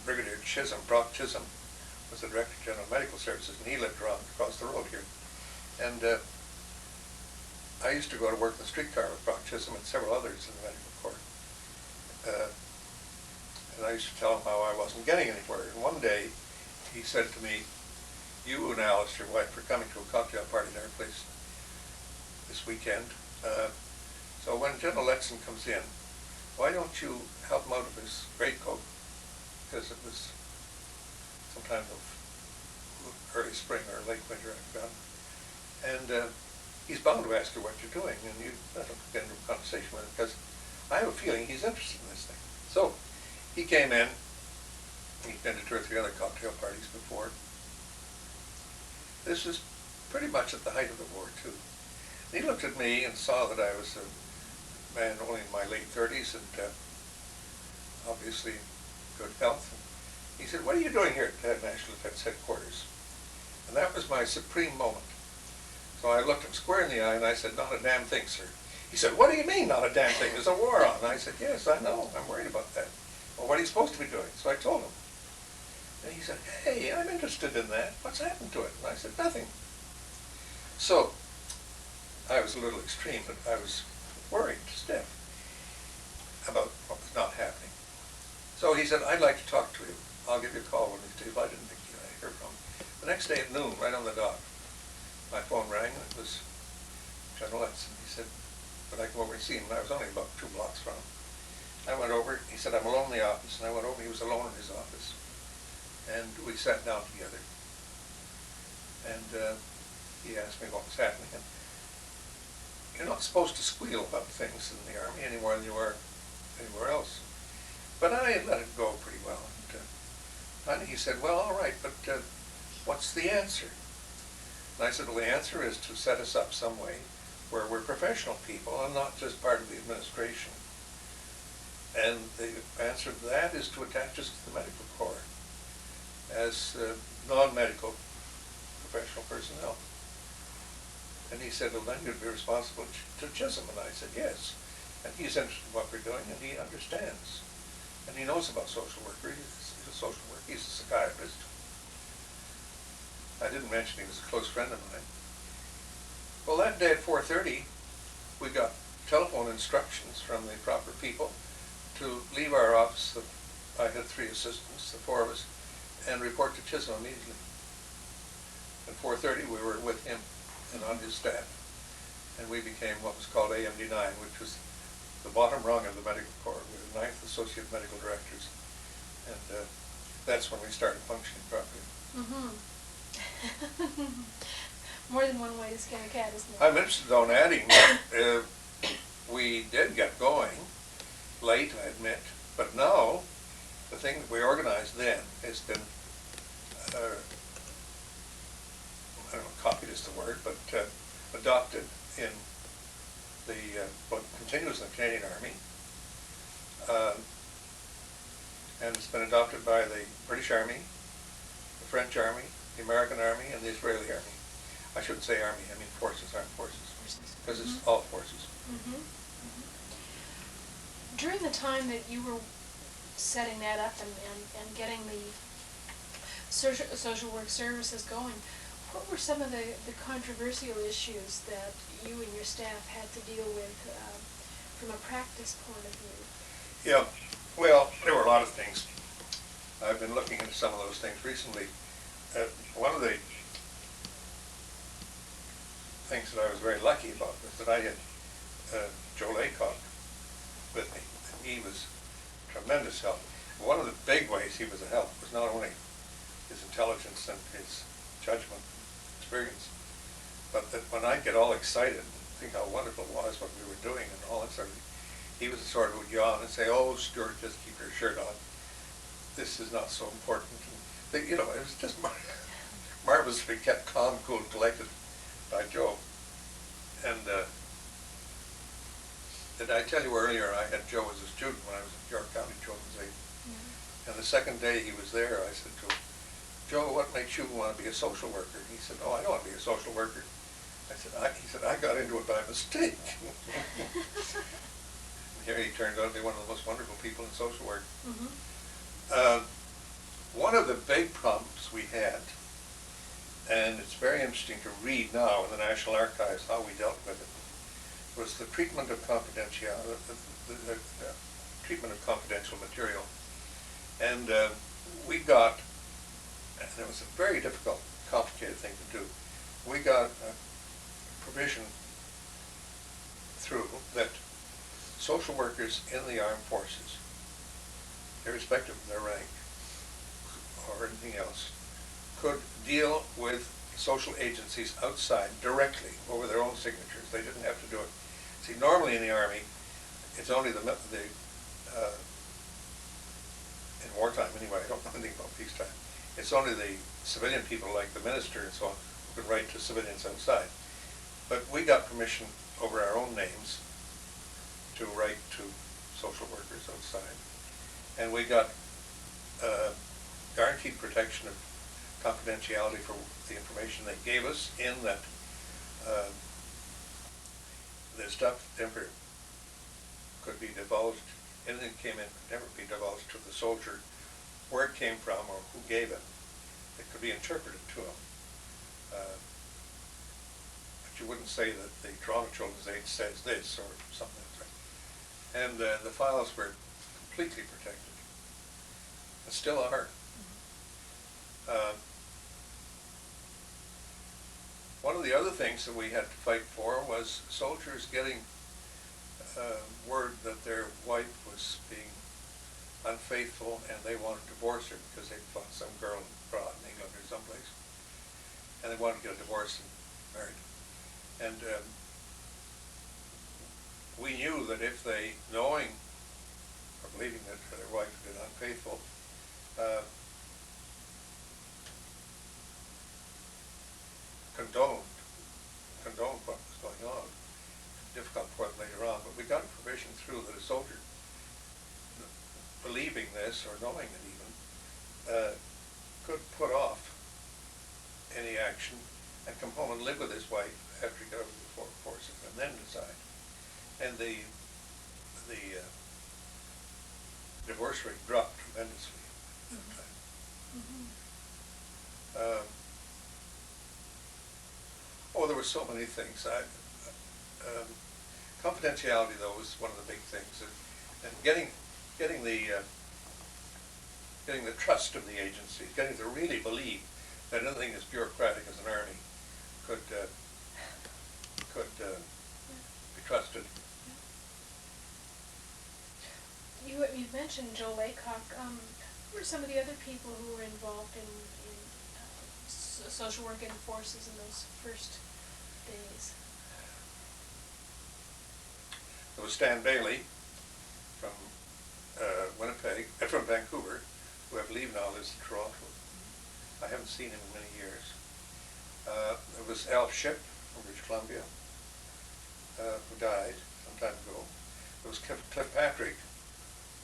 Brigadier Chisholm, Brock Chisholm, was the Director General of Medical Services, and he lived around across the road here. And I used to go to work in the streetcar with Brock Chisholm and several others in the Medical Corps. And I used to tell him how I wasn't getting anywhere. And one day, he said to me, "You and Alice, your wife, are coming to a cocktail party at our place this weekend. So when General Letson comes in, why don't you help him out of his greatcoat?" Because it was sometime of early spring or late winter, I forgot. And he's bound to ask you what you're doing, and you have to get into a conversation with him, because I have a feeling he's interested in this thing. So he came in. He'd been to 2 or 3 other cocktail parties before. This was pretty much at the height of the war, too. And he looked at me and saw that I was a man only in my late 30s and obviously good health. And he said, "What are you doing here at National Defense Headquarters?" And that was my supreme moment. So I looked him square in the eye and I said, "Not a damn thing, sir." He said, "What do you mean, not a damn thing? There's a war on." And I said, "Yes, I know. I'm worried about that." "Well, what are you supposed to be doing?" So I told him. And he said, "Hey, I'm interested in that. What's happened to it?" And I said, "Nothing." So I was a little extreme, but I was worried stiff about what was not happening. So he said, "I'd like to talk to you. I'll give you a call one of these days." I didn't think I'd hear from him. The next day at noon, right on the dot, my phone rang, and it was General Letson. He said, "Would I come over and see him?" And I was only about 2 blocks from him. I went over. He said, "I'm alone in the office." And I went over. He was alone in his office. And we sat down together. And he asked me what was happening. And you're not supposed to squeal about things in the Army any more than you are anywhere else. But I let it go pretty well. And finally he said, "Well, all right, but what's the answer?" And I said, "Well, the answer is to set us up some way where we're professional people and not just part of the administration. And the answer to that is to attach us to the Medical Corps as non-medical professional personnel." And he said, "Well, then you'd be responsible to Chisholm." And I said, "Yes. And he's interested in what we're doing, and he understands. And he knows about social work. He's a social worker. He's a psychiatrist." I didn't mention he was a close friend of mine. Well, that day at 4:30, we got telephone instructions from the proper people to leave our office. I had 3 assistants, the 4 of us, and report to Chisholm immediately. At 4:30 we were with him and on his staff, and we became what was called AMD9, which was the bottom rung of the medical corps. We were the 9th associate medical directors, and that's when we started functioning properly. Mm-hmm. More than one way to skin a cat, isn't it? I'm interested though in adding that we did get going late, I admit, but now the thing that we organized then has been, I don't know, copied is the word, but adopted in what continues in the Canadian Army, and it's been adopted by the British Army, the French Army, the American Army, and the Israeli Army. I shouldn't say Army, I mean forces, armed forces, because it's all forces. Mm-hmm. During the time that you were setting that up and getting the social work services going, what were some of the controversial issues that you and your staff had to deal with from a practice point of view? Yeah, well, there were a lot of things. I've been looking into some of those things recently. One of the things that I was very lucky about was that I had Joe Laycock with me, and he was tremendous help. One of the big ways he was a help was not only his intelligence and his judgment, experience, but that when I get all excited and think how wonderful it was what we were doing and all that sort of thing, he was the sort who would yawn and say, "Oh, Stewart, just keep your shirt on. This is not so important." And, you know, it was just marvelously kept calm, cool, collected by Joe. And did I tell you earlier I had Joe as a student when I was at York County Children's Aid? Mm-hmm. And the second day he was there, I said to him, "Joe, what makes you want to be a social worker?" And he said, "Oh, I don't want to be a social worker." He said, "I got into it by mistake." And here he turned out to be one of the most wonderful people in social work. Mm-hmm. One of the big problems we had, and it's very interesting to read now in the National Archives how we dealt with it, was the treatment of confidentiality, the treatment of confidential material. And we got, and it was a very difficult, complicated thing to do, we got a provision through that social workers in the armed forces, irrespective of their rank or anything else, could deal with social agencies outside directly over their own signatures. They didn't have to do it. See, normally in the Army, it's only in wartime anyway, I don't know anything about peacetime, it's only the civilian people like the minister and so on who could write to civilians outside. But we got permission over our own names to write to social workers outside. And we got guaranteed protection of confidentiality for the information they gave us, in that the stuff never could be divulged. Anything that came in could never be divulged to the soldier, where it came from or who gave it. It could be interpreted to him. But you wouldn't say that the Toronto Children's Aid says this or something like that. And the files were completely protected, and still are. One of the other things that we had to fight for was soldiers getting word that their wife was being unfaithful and they wanted to divorce her because they found some girl abroad in England or someplace, and they wanted to get a divorce and married. And we knew that if they, knowing or believing that their wife had been unfaithful, condoned what was going on. Difficult for them later on, but we got a provision through that a soldier, believing this or knowing it even, could put off any action and come home and live with his wife after he got over the forces, and then decide. And the divorce rate dropped tremendously at that time. Mm-hmm. There were so many things. Confidentiality, though, is one of the big things, and getting the trust of the agency, getting to really believe that anything as bureaucratic as an army could be trusted. You mentioned Joe Laycock. Who were some of the other people who were involved in social work in forces in those first days? There was Stan Bailey from Winnipeg, from Vancouver, who I believe now lives in Toronto. I haven't seen him in many years. There was Al Shipp from British Columbia, who died some time ago. There was Cliff Patrick,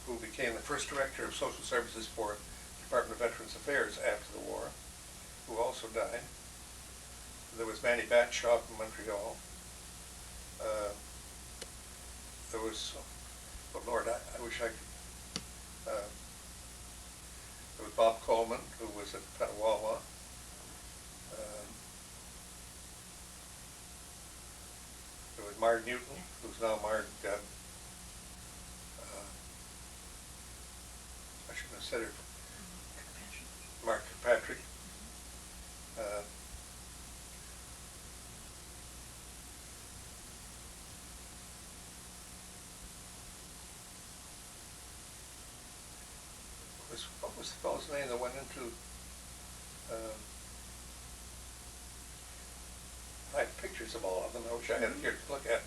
who became the first director of social services for the Department of Veterans Affairs after the war, who also died. There was Manny Batshaw from Montreal. There was, oh Lord, I wish I could, there was Bob Coleman, who was at Petawawa. There was Marg Newton, who's now Marg, I shouldn't have said it, Mark Patrick. What was the fellow's name that went into, I have pictures of all of them, I wish I had it here to look at.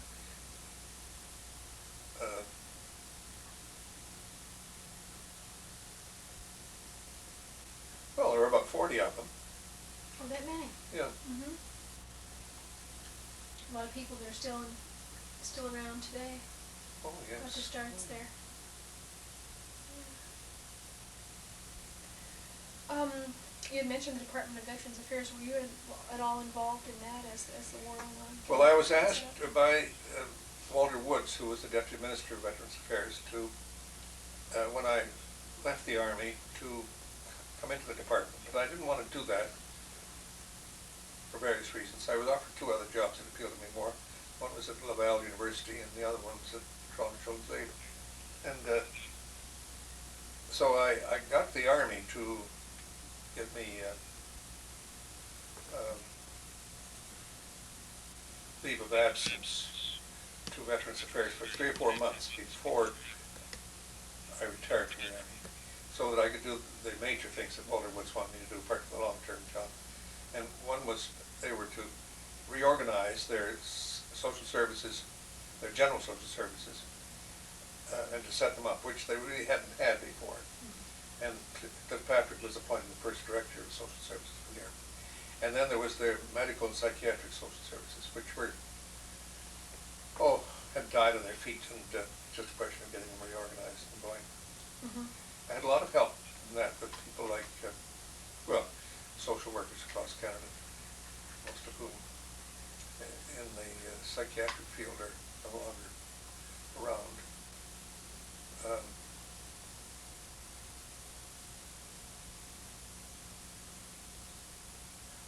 Well, there were about 40 of them. Oh, that many? Yeah. Mm-hmm. A lot of people that are still around today. Oh, yes. Got their starts there. You had mentioned the Department of Veterans Affairs. Were you at all involved in that as the war went on? Well, I was asked by Walter Woods, who was the Deputy Minister of Veterans Affairs, to, when I left the Army, to come into the department. But I didn't want to do that for various reasons. I was offered two other jobs that appealed to me more. One was at Laval University, and the other one was at Toronto Children's Aid. And so I got the Army to give me leave of absence to Veterans Affairs for 3 or 4 months before I retired from the Army, so that I could do the major things that Walter Woods wanted me to do, part of the long-term job. And one was they were to reorganize their social services, their general social services, and to set them up, which they really hadn't had before. And Cliff Patrick was appointed the first director of social services from there. And then there was their medical and psychiatric social services, which were, had died on their feet, and just a question of getting them reorganized and going. Mm-hmm. I had a lot of help in that with people like, social workers across Canada, most of whom in the psychiatric field are no longer around.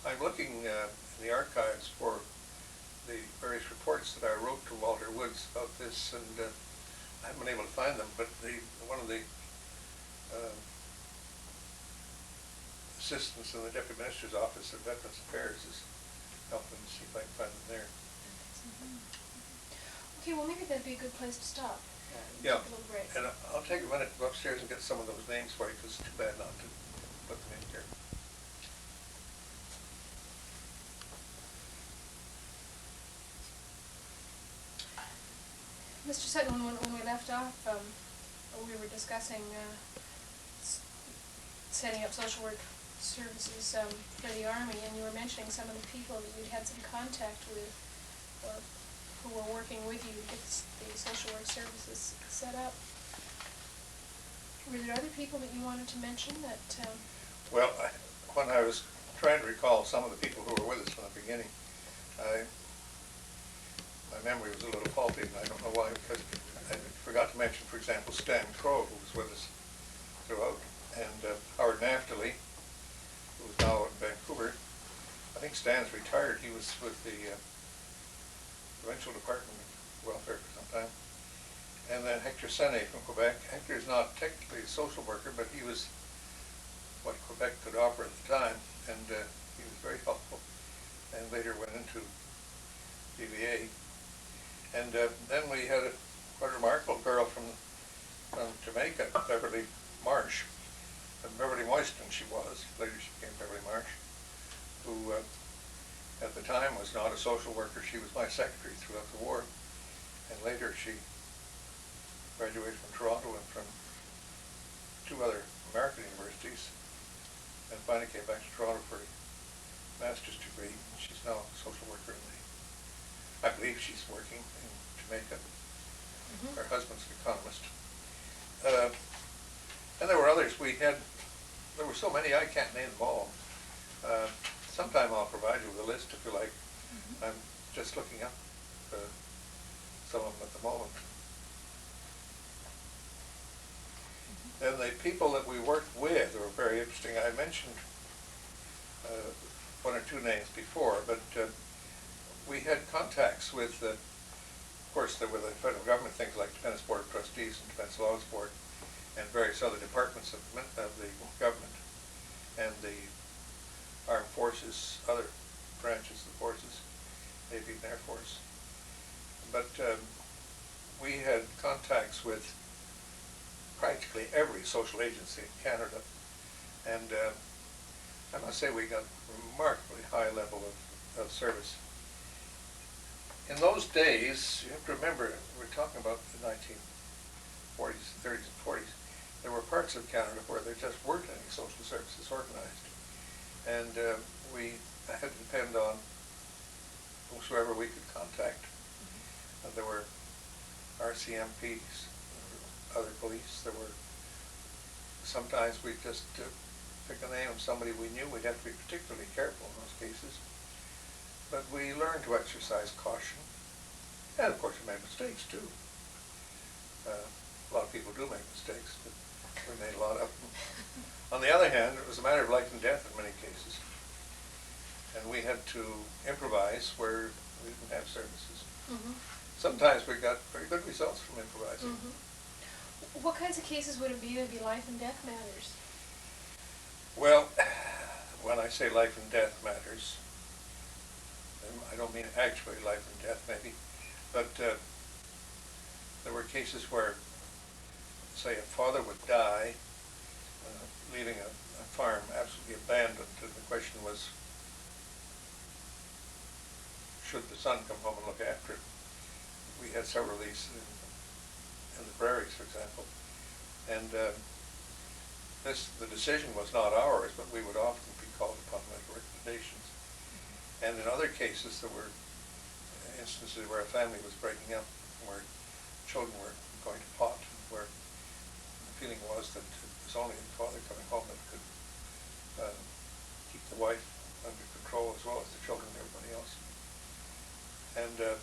I'm looking in the archives for the various reports that I wrote to Walter Woods about this, and I haven't been able to find them, but one of the assistants in the Deputy Minister's Office of Veterans Affairs is helping to see if I can find them there. Mm-hmm. Okay, well maybe that'd be a good place to stop. Yeah, take a little break. And I'll take a minute to go upstairs and get some of those names for you, because it's too bad not to put them in here. Mr. Sutton, when we left off, we were discussing setting up social work services for the Army, and you were mentioning some of the people that you'd had some contact with, or who were working with you to get the social work services set up. Were there other people that you wanted to mention that? Well, when I was trying to recall some of the people who were with us from the beginning, my memory was a little faulty, and I don't know why, because I forgot to mention, for example, Stan Crow, who was with us throughout, and Howard Naftali, who is now in Vancouver. I think Stan's retired. He was with the Provincial Department of Welfare for time. And then Hector Sene from Quebec. Hector's not technically a social worker, but he was what Quebec could offer at the time, and he was very helpful, and later went into DVA. And then we had a quite remarkable girl from Jamaica, Beverly Marsh, Beverly Moyston she was, later she became Beverly Marsh, who at the time was not a social worker. She was my secretary throughout the war, and later she graduated from Toronto and from 2 other American universities, and finally came back to Toronto for a master's degree. She's now a social worker I believe she's working in Jamaica. Mm-hmm. Her husband's an economist. And there were others. There were so many I can't name them all. Sometime I'll provide you with a list if you like. Mm-hmm. I'm just looking up some of them at the moment. And the people that we worked with were very interesting. I mentioned 1 or 2 names before, but we had contacts with, of course, there were the federal government, things like Defense Board of Trustees and Defense Laws Board, and various other departments of the government, and the armed forces, other branches of the forces, Navy and Air Force. But we had contacts with practically every social agency in Canada, and I must say we got remarkably high level of service. In those days, you have to remember, we're talking about the 1940s, 30s and 40s, there were parts of Canada where there just weren't any social services organized, and we had to depend on whosoever we could contact. Mm-hmm. There were RCMPs, other police. There were sometimes we just pick a name of somebody we knew. We'd have to be particularly careful in those cases, but we learned to exercise caution, and of course we made mistakes too. A lot of people do make mistakes, but we made a lot of them. On the other hand, it was a matter of life and death in many cases, and we had to improvise where we didn't have services. Mm-hmm. Sometimes we got very good results from improvising. Mm-hmm. What kinds of cases would it be that would be life and death matters? Well, when I say life and death matters, I don't mean actually life and death maybe, but there were cases where, say, a father would die, leaving a farm absolutely abandoned, and the question was, should the son come home and look after it? We had several of these in the prairies, for example, and the decision was not ours, but we would often be called upon to make recommendations. And in other cases, there were instances where a family was breaking up, where children were going to pot, where the feeling was that it was only the father coming home that could keep the wife under control as well as the children and everybody else. And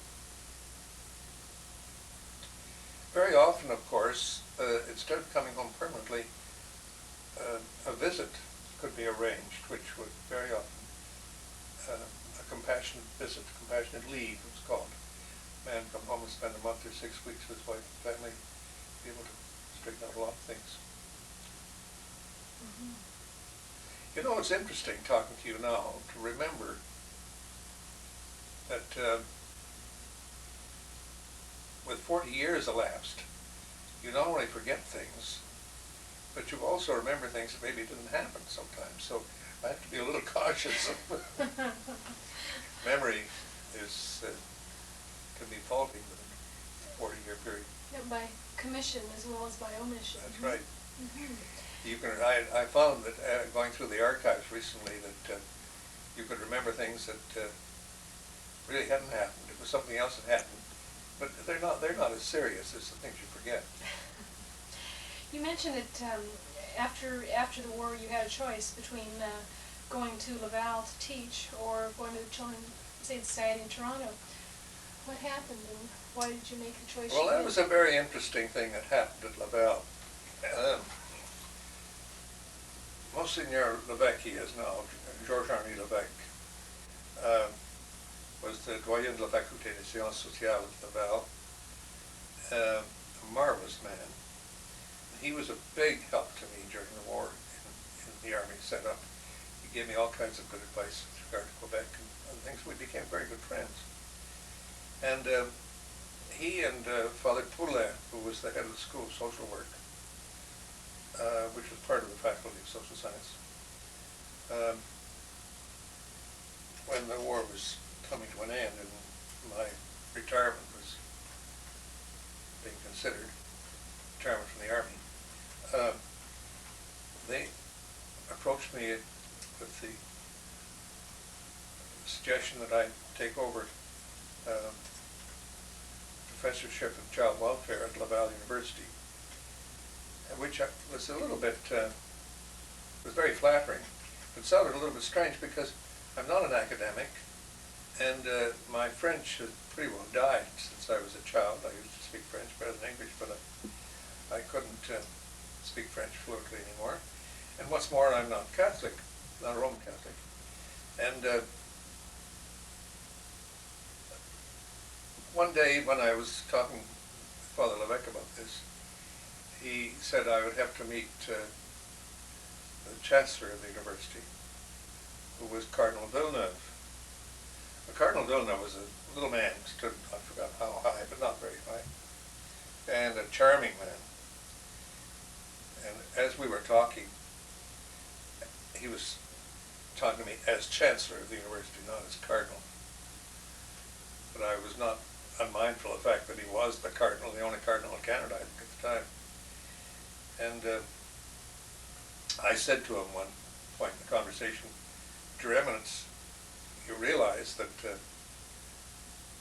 very often, of course, instead of coming home permanently, a visit could be arranged, which would very often, a compassionate visit, compassionate leave it was called. A man come home and spend a month or 6 weeks with his wife and family, be able to straighten out a lot of things. Mm-hmm. You know, it's interesting talking to you now to remember that with 40 years elapsed, you not only forget things, but you also remember things that maybe didn't happen sometimes. So I have to be a little cautious. Memory can be faulty within a 40-year period. Yeah, by commission as well as by omission. That's right. Mm-hmm. I found that going through the archives recently that you could remember things that really hadn't happened. It was something else that happened, but they're not as serious as the things you forget. You mentioned that after the war you had a choice between going to Laval to teach or going to the Children's Aid Society in Toronto. What happened and why did you make the choice? Well, that was a very interesting thing that happened at Laval. Monseigneur Levesque, he is now, Georges-Henri Levesque, was the doyen de la faculté des sciences sociales at Laval, a marvelous man. He was a big help to me during the war in the army set up. He gave me all kinds of good advice with regard to Quebec and things. We became very good friends. And he and Father Poulin, who was the head of the School of Social Work, which was part of the Faculty of Social Science, when the war was coming to an end and my retirement was being considered, retirement from the Army, they approached me with the suggestion that I take over professorship of child welfare at Laval University, which was a little bit, was very flattering. It sounded a little bit strange because I'm not an academic, and my French has pretty well died since I was a child. I used to speak French better than English, but I couldn't speak French fluently anymore. And what's more, I'm not Catholic, not a Roman Catholic. And one day when I was talking with Father Levesque about this, he said I would have to meet the Chancellor of the university, who was Cardinal Villeneuve. Cardinal Villeneuve was a little man, stood, I forgot how high, but not very high, and a charming man. And as we were talking, he was talking to me as Chancellor of the university, not as Cardinal. But I was not unmindful of the fact that he was the Cardinal, the only Cardinal in Canada, I think, at the time. And I said to him one point in the conversation, Your Eminence, you realize that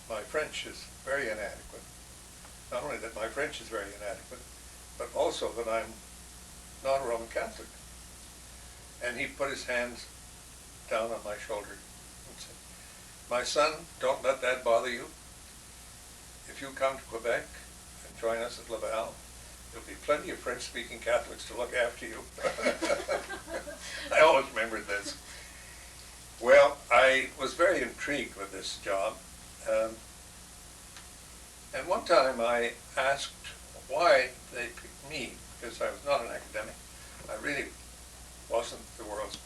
my French is very inadequate. Not only that my French is very inadequate, but also that I'm not a Roman Catholic. And he put his hands down on my shoulder and said, My son, don't let that bother you. If you come to Quebec and join us at Laval, there'll be plenty of French-speaking Catholics to look after you. I always remembered this. Well, I was very intrigued with this job. And one time I asked why they picked me, because I was not an academic. I really wasn't the world's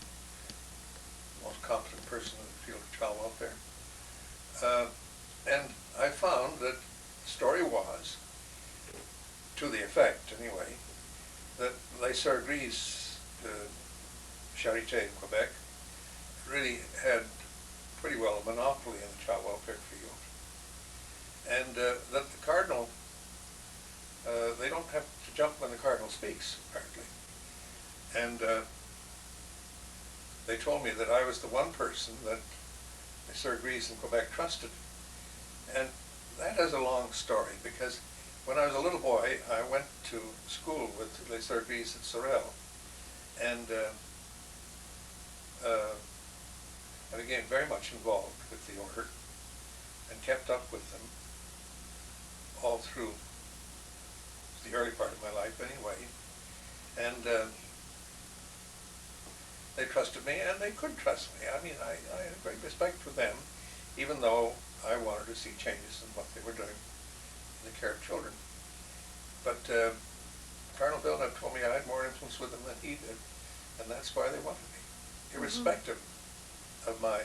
most competent person in the field of child welfare. And I found that the story was, to the effect anyway, that Les Sœurs Charité in Quebec really had pretty well a monopoly in the child welfare field. And that the Cardinal, they don't have to jump when the Cardinal speaks, apparently. And they told me that I was the one person that Les Sœurs in Quebec trusted. And that has a long story, because when I was a little boy, I went to school with Les Sœurs at Sorel, and I became very much involved with the order and kept up with them all through the early part of my life anyway. And they trusted me, and they could trust me. I mean, I had a great respect for them, even though I wanted to see changes in what they were doing in the care of children. But Cardinal Villeneuve told me I had more influence with them than he did, and that's why they wanted me, irrespective of my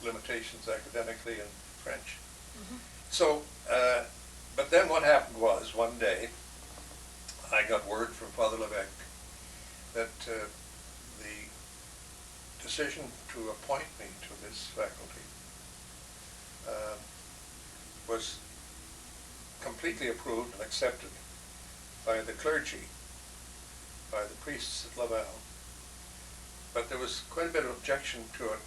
limitations academically in French. So, but then what happened was, one day, I got word from Father Levesque that the decision to appoint me to this faculty was completely approved and accepted by the clergy, by the priests at Laval. But there was quite a bit of objection to it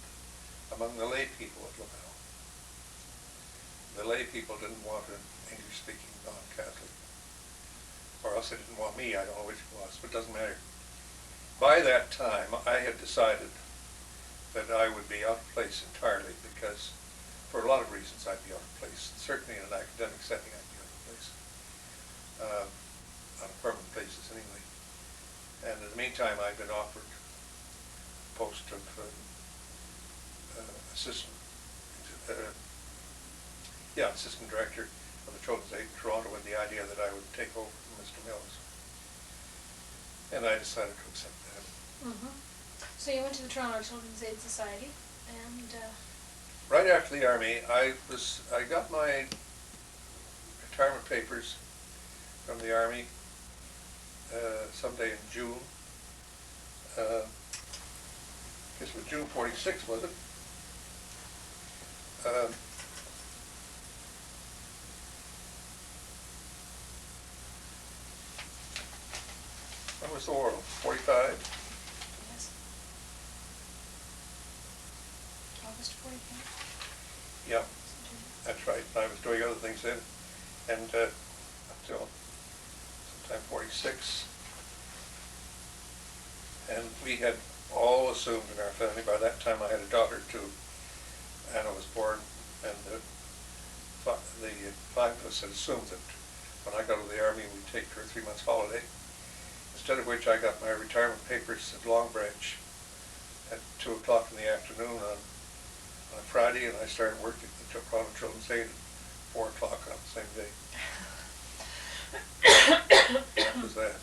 among the lay people at Laval. The lay people didn't want an English-speaking non-Catholic, or else they didn't want me. I don't know which it was, but it doesn't matter. By that time, I had decided that I would be out of place entirely, because for a lot of reasons I'd be out of place. Certainly in an academic setting I'd be out of place, on a permanent basis anyway. And in the meantime I'd been offered the post of assistant director of the Children's Aid in Toronto with the idea that I would take over from Mr. Mills. And I decided to accept that. So you went to the Toronto Children's Aid Society, and Right after the Army, I got my retirement papers from the Army someday in June. I guess it was June 46, was it? When was the war? 45? yes, August 45. Yeah, that's right. I was doing other things then, and until sometime 46. And we had all assumed in our family, by that time I had a daughter too. Anna was born, and the five of us had assumed that when I got to the Army we'd take 2 or 3 months holiday. Instead of which I got my retirement papers at Long Branch at 2 o'clock in the afternoon on a Friday, and I started working at the Toronto Children's Aid at 4 o'clock on the same day. That was that.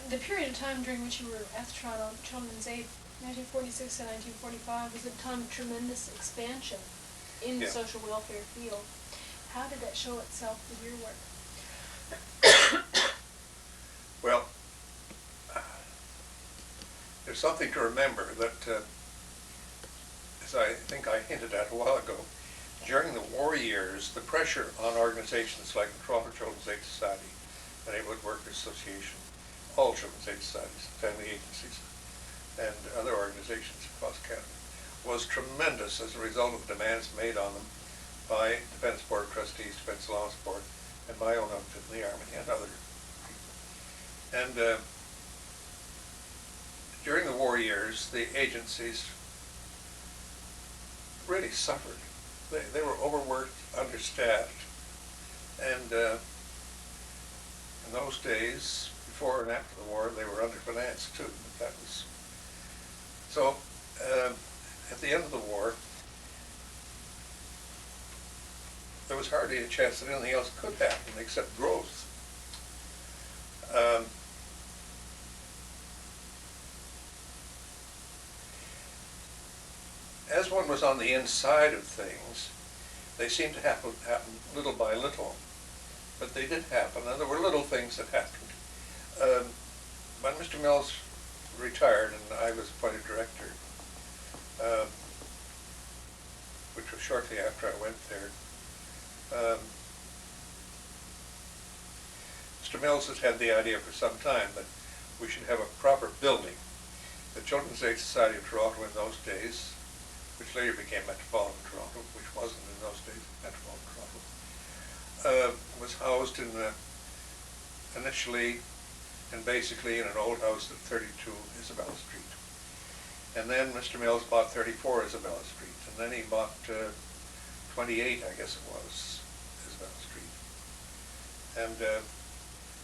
The period of time during which you were at the Toronto Children's Aid, 1946 and 1945, was a time of tremendous expansion in the social welfare field. How did that show itself with your work? Well, there's something to remember that, as I think I hinted at a while ago, during the war years, the pressure on organizations like the Toronto Children's Aid Society, the Neighborhood Workers Association, all Children's Aid Societies, family agencies, and other organizations across Canada, was tremendous as a result of demands made on them by Defence Board of Trustees, Defence Allowance Board, and my own outfit in the Army, and other people. And during the war years, the agencies really suffered. They were overworked, understaffed, and in those days, before and after the war, they were underfinanced too. But that was so. At the end of the war, there was hardly a chance that anything else could happen except growth. As one was on the inside of things, they seemed to happen little by little, but they did happen, and there were little things that happened. When Mr. Mills retired and I was appointed director, which was shortly after I went there, Mr. Mills has had the idea for some time that we should have a proper building. The Children's Aid Society of Toronto in those days, which later became Metropolitan Toronto, which wasn't in those days Metropolitan Toronto, was housed in initially and basically in an old house at 32 Isabella Street. And then Mr. Mills bought 34 Isabella Street, and then he bought 28, I guess it was, Isabella Street. And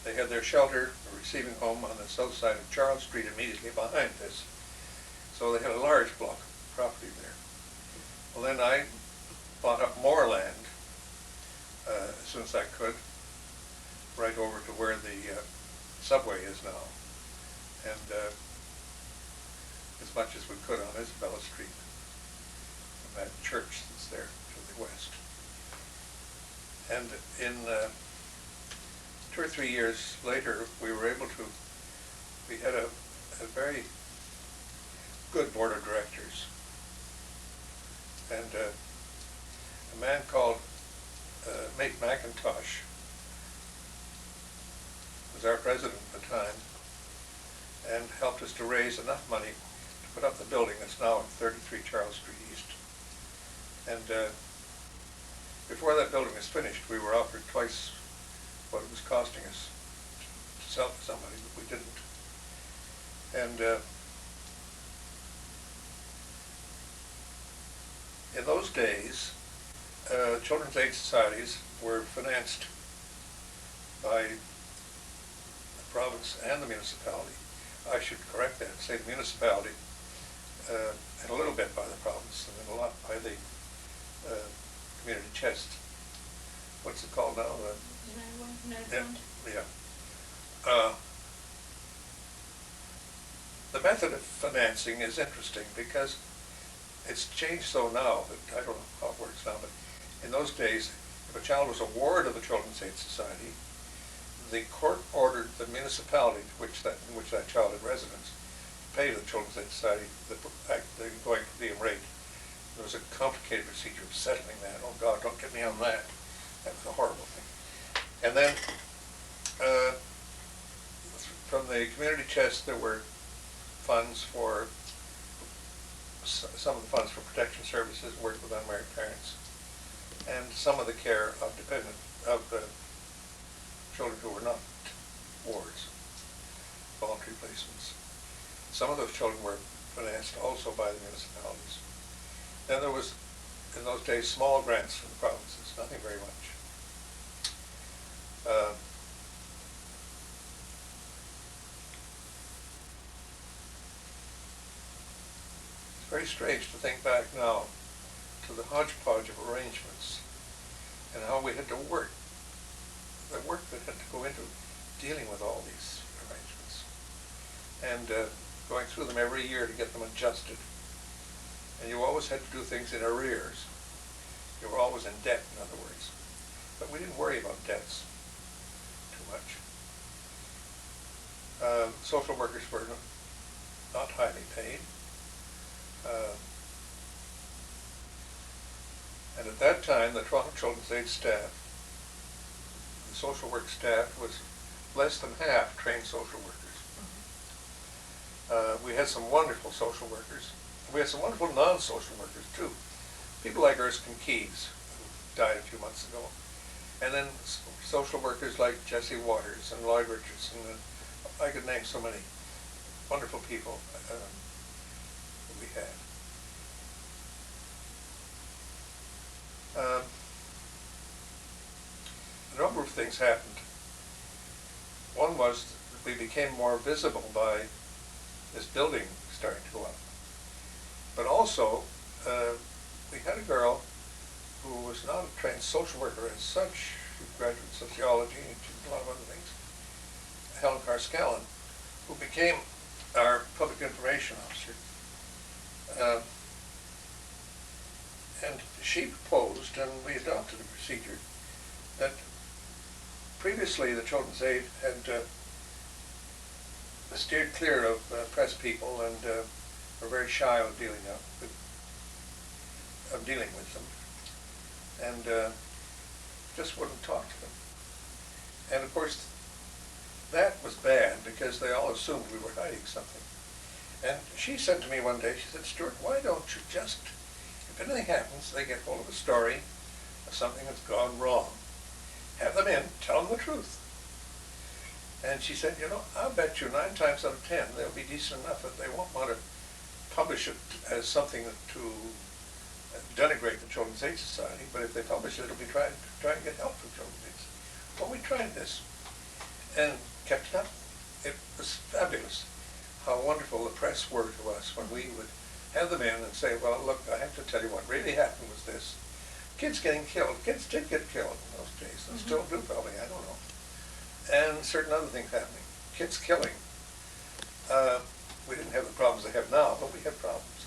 they had their shelter, a receiving home on the south side of Charles Street immediately behind this. So they had a large block of property there. Well, then I bought up more land as soon as I could, right over to where the subway is now, and as much as we could on Isabella Street, from that church that's there to the west. And in 2 or 3 years later, we were able to, we had a very good board of directors, and a man called Mate McIntosh was our president at the time, and helped us to raise enough money to put up the building that's now at 33 Charles Street East. And before that building was finished, we were offered twice what it was costing us to sell to somebody, but we didn't. And in those days, children's aid societies were financed by the province and the municipality. I should correct that and say the municipality, and a little bit by the province, and then a lot by the community chest. what's it called now? United Yeah, Fund? yeah. Uh, the method of financing is interesting because it's changed so now that I don't know how it works now, but in those days, if a child was a ward of the Children's Aid Society, the court ordered the municipality in which that child had residence to pay the Children's Aid Society the going per diem rate. There was a complicated procedure of settling that. Oh God, don't get me on that. That was a horrible thing. And then from the community chest there were funds for, some of the funds for protection services, work with unmarried parents, and some of the care of children who were not wards, voluntary placements. Some of those children were financed also by the municipalities. Then there was, in those days, small grants from the provinces, nothing very much. It's very strange to think back now to the hodgepodge of arrangements and how we had to work, the work that had to go into dealing with all these arrangements, and going through them every year to get them adjusted. And you always had to do things in arrears. You were always in debt, in other words. But we didn't worry about debts too much. Social workers were not highly paid. And at that time, the Toronto Children's Aid staff, the social work staff, was less than half trained social workers. We had some wonderful social workers. We had some wonderful non-social workers too. People like Erskine Keyes, who died a few months ago. And then social workers like Jesse Waters and Lloyd Richardson, and I could name so many wonderful people that we had. A number of things happened. One was that we became more visible by this building starting to go up. But also, we had a girl who was not a trained social worker as such. She graduated sociology and she did a lot of other things. Helen Carscallon, who became our public information officer. And she proposed, and we adopted a procedure, that previously the Children's Aid had steered clear of press people and were very shy of dealing with them, and just wouldn't talk to them. And of course, that was bad because they all assumed we were hiding something. And she said to me one day, she said, "Stewart, why don't you just, if anything happens, they get hold of a story of something that's gone wrong, have them in, tell them the truth." And she said, "You know, I'll bet you 9 times out of 10 they'll be decent enough that they won't want to publish it as something to denigrate the Children's Aid Society, but if they publish it, it'll be trying to get help from Children's Aid." Well, we tried this and kept it up. It was fabulous how wonderful the press were to us when we would have them in and say, "Well, look, I have to tell you what really happened was this. Kids getting killed. Kids did get killed in those days, and still do probably, I don't know. And certain other things happening. Kids killing. We didn't have the problems they have now, but we had problems.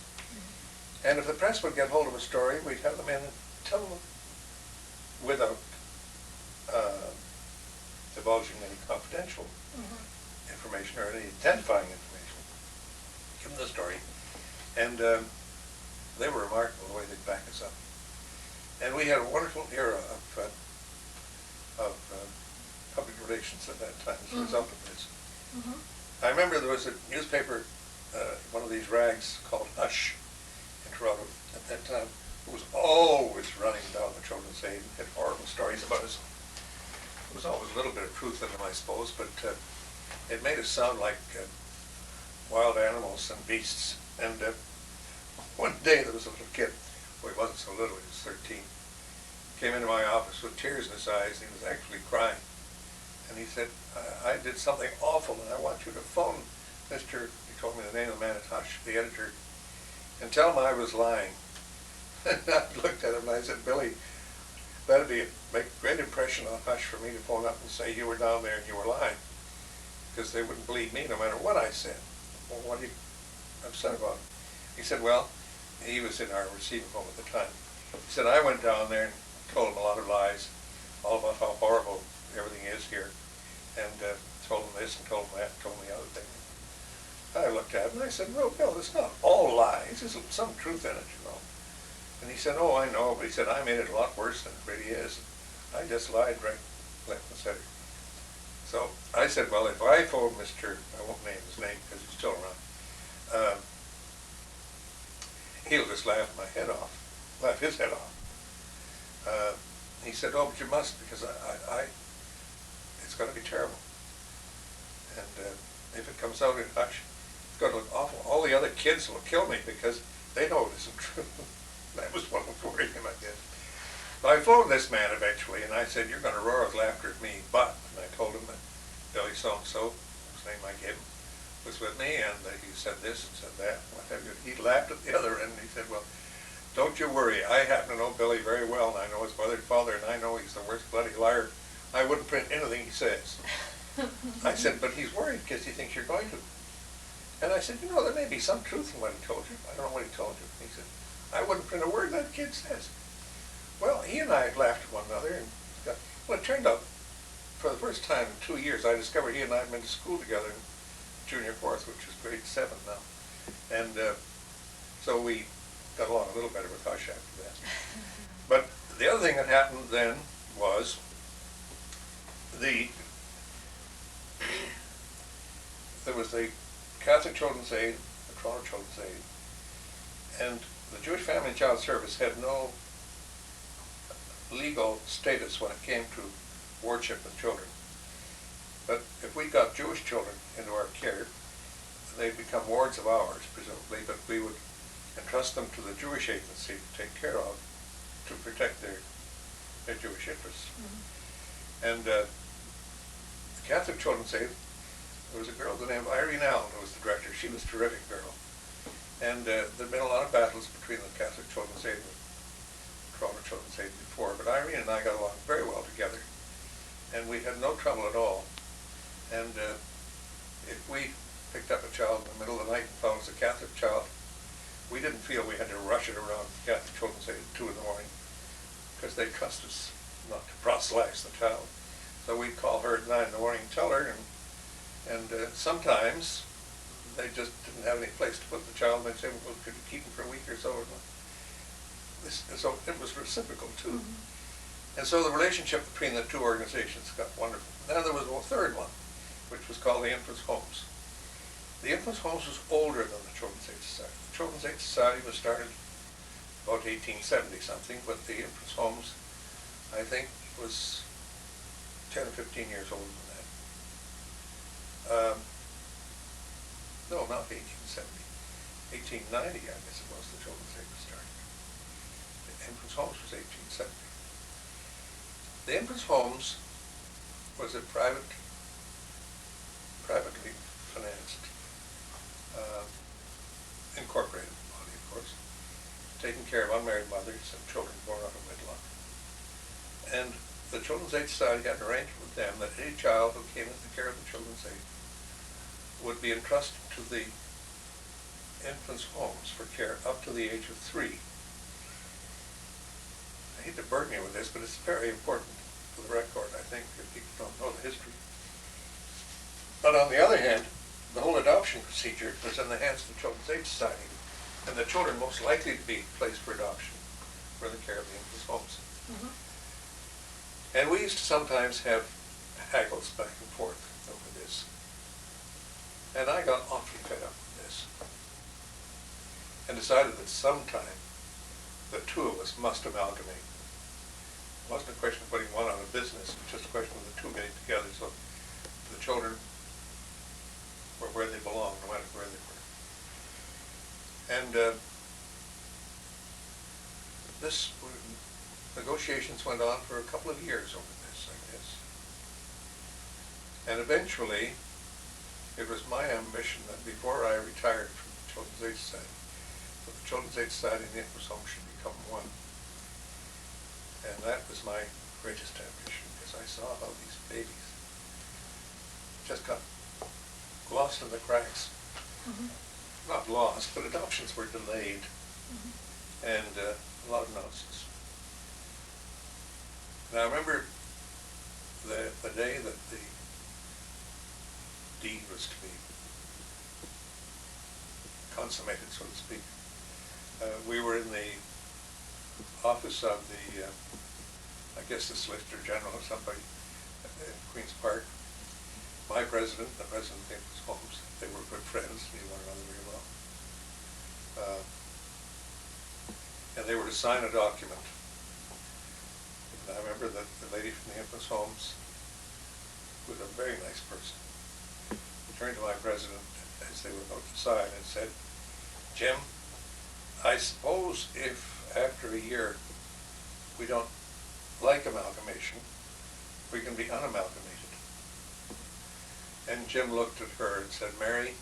And if the press would get hold of a story, we'd have them in and tell them without divulging any confidential information or any identifying information. Give them the story. And they were remarkable the way they'd back us up. And we had a wonderful era of public relations at that time as a result of this. I remember there was a newspaper, one of these rags called Hush in Toronto at that time, who was always running down the Children's Aid and had horrible stories about us. There was always a little bit of truth in them, I suppose, but it made us sound like wild animals and beasts. And one day there was a little kid, well, he wasn't so little, he was 13, came into my office with tears in his eyes, and he was actually crying. And he said, "I did something awful, and I want you to phone Mr. He told me the name of the man at Hush, the editor, and tell him I was lying." And I looked at him and I said, "Billy, that'd make a great impression on Hush for me to phone up and say you were down there and you were lying, because they wouldn't believe me no matter what I said. Well, what are you upset about? He said, well, he was in our receiving home at the time. He said, I went down there and told him a lot of lies, all about how horrible everything is here, and told him this and told him that and told me the other thing. I looked at him and I said, well, Bill, it's not all lies. There's some truth in it, you know. And he said, oh, I know, but he said, I made it a lot worse than it really is. I just lied right, left and center. So I said, well, if I phone Mr., I won't name his name because he's still around, he'll just laugh my head off, laugh his head off. He said, oh, but you must, because it's going to be terrible. And if it comes out in Hush, it's going to look awful. All the other kids will kill me because they know it isn't true. That was what was worrying him, I guess. But I phoned this man eventually, and I said, you're going to roar with laughter at me, but, and I told him that Billy so-and-so, whose name I gave him, was with me, and he said this and said that, what have you. He laughed at the other end, and he said, well, don't you worry. I happen to know Billy very well, and I know his mother and father, and I know he's the worst bloody liar. I wouldn't print anything he says. I said, but he's worried because he thinks you're going to. And I said, you know, there may be some truth in what he told you. I don't know what he told you. He said, I wouldn't print a word that kid says. Well, he and I had laughed at one another, and well, it turned out, for the first time in 2 years, I discovered he and I had been to school together in junior fourth, which is grade 7 now. And so we got along a little better with Hush after that. But the other thing that happened then was there was the Catholic Children's Aid, the Toronto Children's Aid, and the Jewish Family and Child Service had no legal status when it came to wardship with children. But if we got Jewish children into our care, they'd become wards of ours, presumably, but we would entrust them to the Jewish agency to take care of, to protect their Jewish interests. Mm-hmm. And the Catholic Children's Aid, there was a girl named Irene Allen who was the director. She was a terrific girl. And there'd been a lot of battles between the Catholic Children's Aid and the Toronto Children's Aid before, but Irene and I got along very well together, and we had no trouble at all. And if we picked up a child in the middle of the night and found it was a Catholic child, we didn't feel we had to rush it around the Catholic Children's Aid at 2 in the morning, because they trust us not to proselytize the child. So we'd call her at 9 in the morning and tell her, and sometimes they just didn't have any place to put the child, and they'd say, well, could you keep him for a week or so? So it was reciprocal, too. Mm-hmm. And so the relationship between the two organizations got wonderful. Then there was a third one, which was called the Infants' Homes. The Infants' Homes was older than the Children's Aid Society. The Children's Aid Society was started about 1870-something, but the Infants' Homes, I think, was 10 or 15 years older than that. No, not 1870. 1890, I guess it was, the Children's Aid was started. The Infants' Homes was 1870. The Infants' Homes was a privately financed, incorporated body, of course, taking care of unmarried mothers and children born out of wedlock. And the Children's Aid Society had an arrangement with them that any child who came into the care of the Children's Aid would be entrusted to the Infants' Homes for care up to the age of 3. I hate to burden you with this, but it's very important for the record, I think, if people don't know the history. But on the other hand, the whole adoption procedure was in the hands of the Children's Aid Society, and the children most likely to be placed for adoption were the care of the Infants' Homes. Mm-hmm. And we used to sometimes have haggles back and forth over this. And I got awfully fed up with this and decided that sometime the two of us must amalgamate. It wasn't a question of putting one out of business, it was just a question of the two getting together so the children were where they belonged, no matter where they were. And negotiations went on for a couple of years over this, I guess. And eventually, it was my ambition that before I retired from the Children's Aid Society, that the Children's Aid Society and the Infants' Home should become one. And that was my greatest ambition, because I saw how these babies just got lost in the cracks. Mm-hmm. Not lost, but adoptions were delayed, Mm-hmm. and a lot of nonsense. Now I remember the day that the deed was to be consummated, so to speak. We were in the office of the, I guess the Solicitor General or somebody in Queen's Park. My president, the president of the Empress Homes, they were good friends, knew one another very well. And they were to sign a document. And I remember that the lady from the Empress Homes, who was a very nice person, turned to my president as they were about to sign and said, "Jim, I suppose if after a year we don't like amalgamation, we can be unamalgamated." And Jim looked at her and said, "Mary,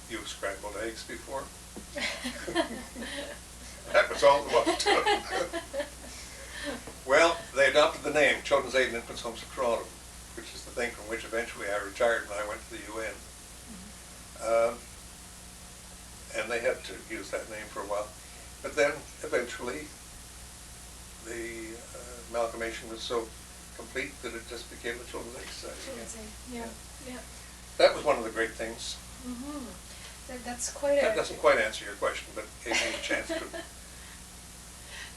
you've scrambled eggs before." That was all there was to it. Well, they adopted the name Children's Aid and Infants Homes of Toronto, which is the thing from which eventually I retired when I went to the UN. And they had to use that name for a while. But then, eventually, the amalgamation was so complete that it just became the Children's Aid Society. Children's Aid, yeah, yeah. That was one of the great things. Mm-hmm. That's quite a... That doesn't quite answer your question, but gave me a chance to.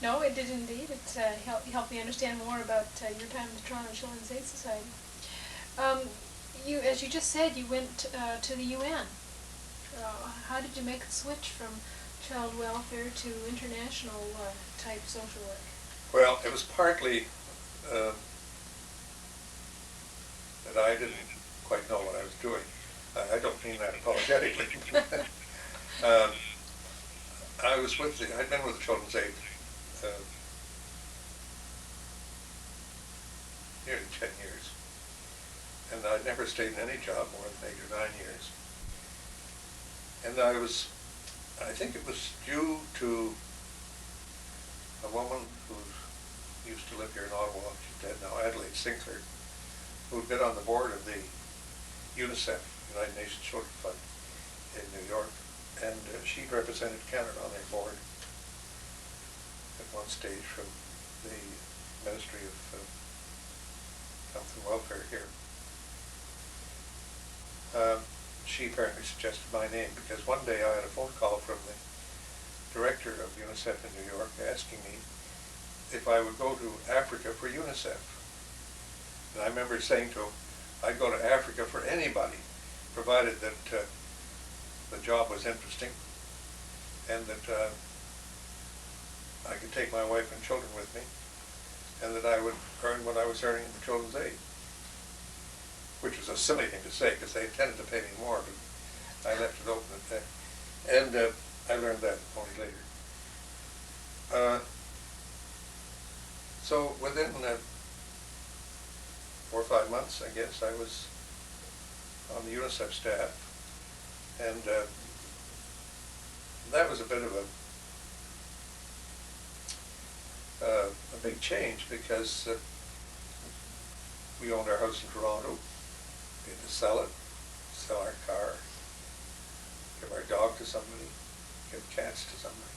No, it did indeed. It helped me understand more about your time at the Toronto Children's Aid Society. As you just said, you went to the UN. How did you make the switch from child welfare to international type social work? Well, it was partly that I didn't quite know what I was doing. I don't mean that apologetically. I'd been with the Children's Aid nearly 10 years, and I'd never stayed in any job more than 8 or 9 years. And I think it was due to a woman who used to live here in Ottawa, she's dead now, Adelaide Sinclair, who'd been on the board of the UNICEF, United Nations Children Fund, in New York, and she represented Canada on their board at one stage from the Ministry of Health and Welfare here. She apparently suggested my name because one day I had a phone call from the director of UNICEF in New York asking me if I would go to Africa for UNICEF. And I remember saying to him, I'd go to Africa for anybody, provided that the job was interesting and that I could take my wife and children with me, and that I would earn what I was earning in the Children's Aid. Which was a silly thing to say because they intended to pay me more, but I left it open at that. And I learned that only later. So within 4 or 5 months, I guess, I was on the UNICEF staff, and that was a bit of a big change because we owned our house in Toronto. We had to sell it, sell our car, give our dog to somebody, give cats to somebody.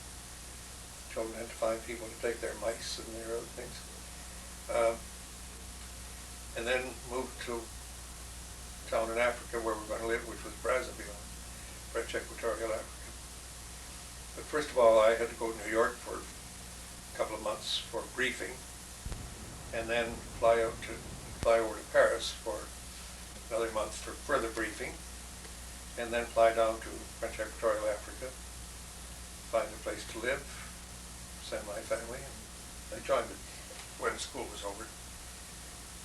Children had to find people to take their mice and their other things. And then moved to a town in Africa where we were going to live, which was Brazzaville, French Equatorial Africa. But first of all, I had to go to New York for a couple of months for a briefing, and then fly over to Paris for another month for further briefing, and then fly down to French Equatorial Africa, find a place to live, send my family, and I joined it when school was over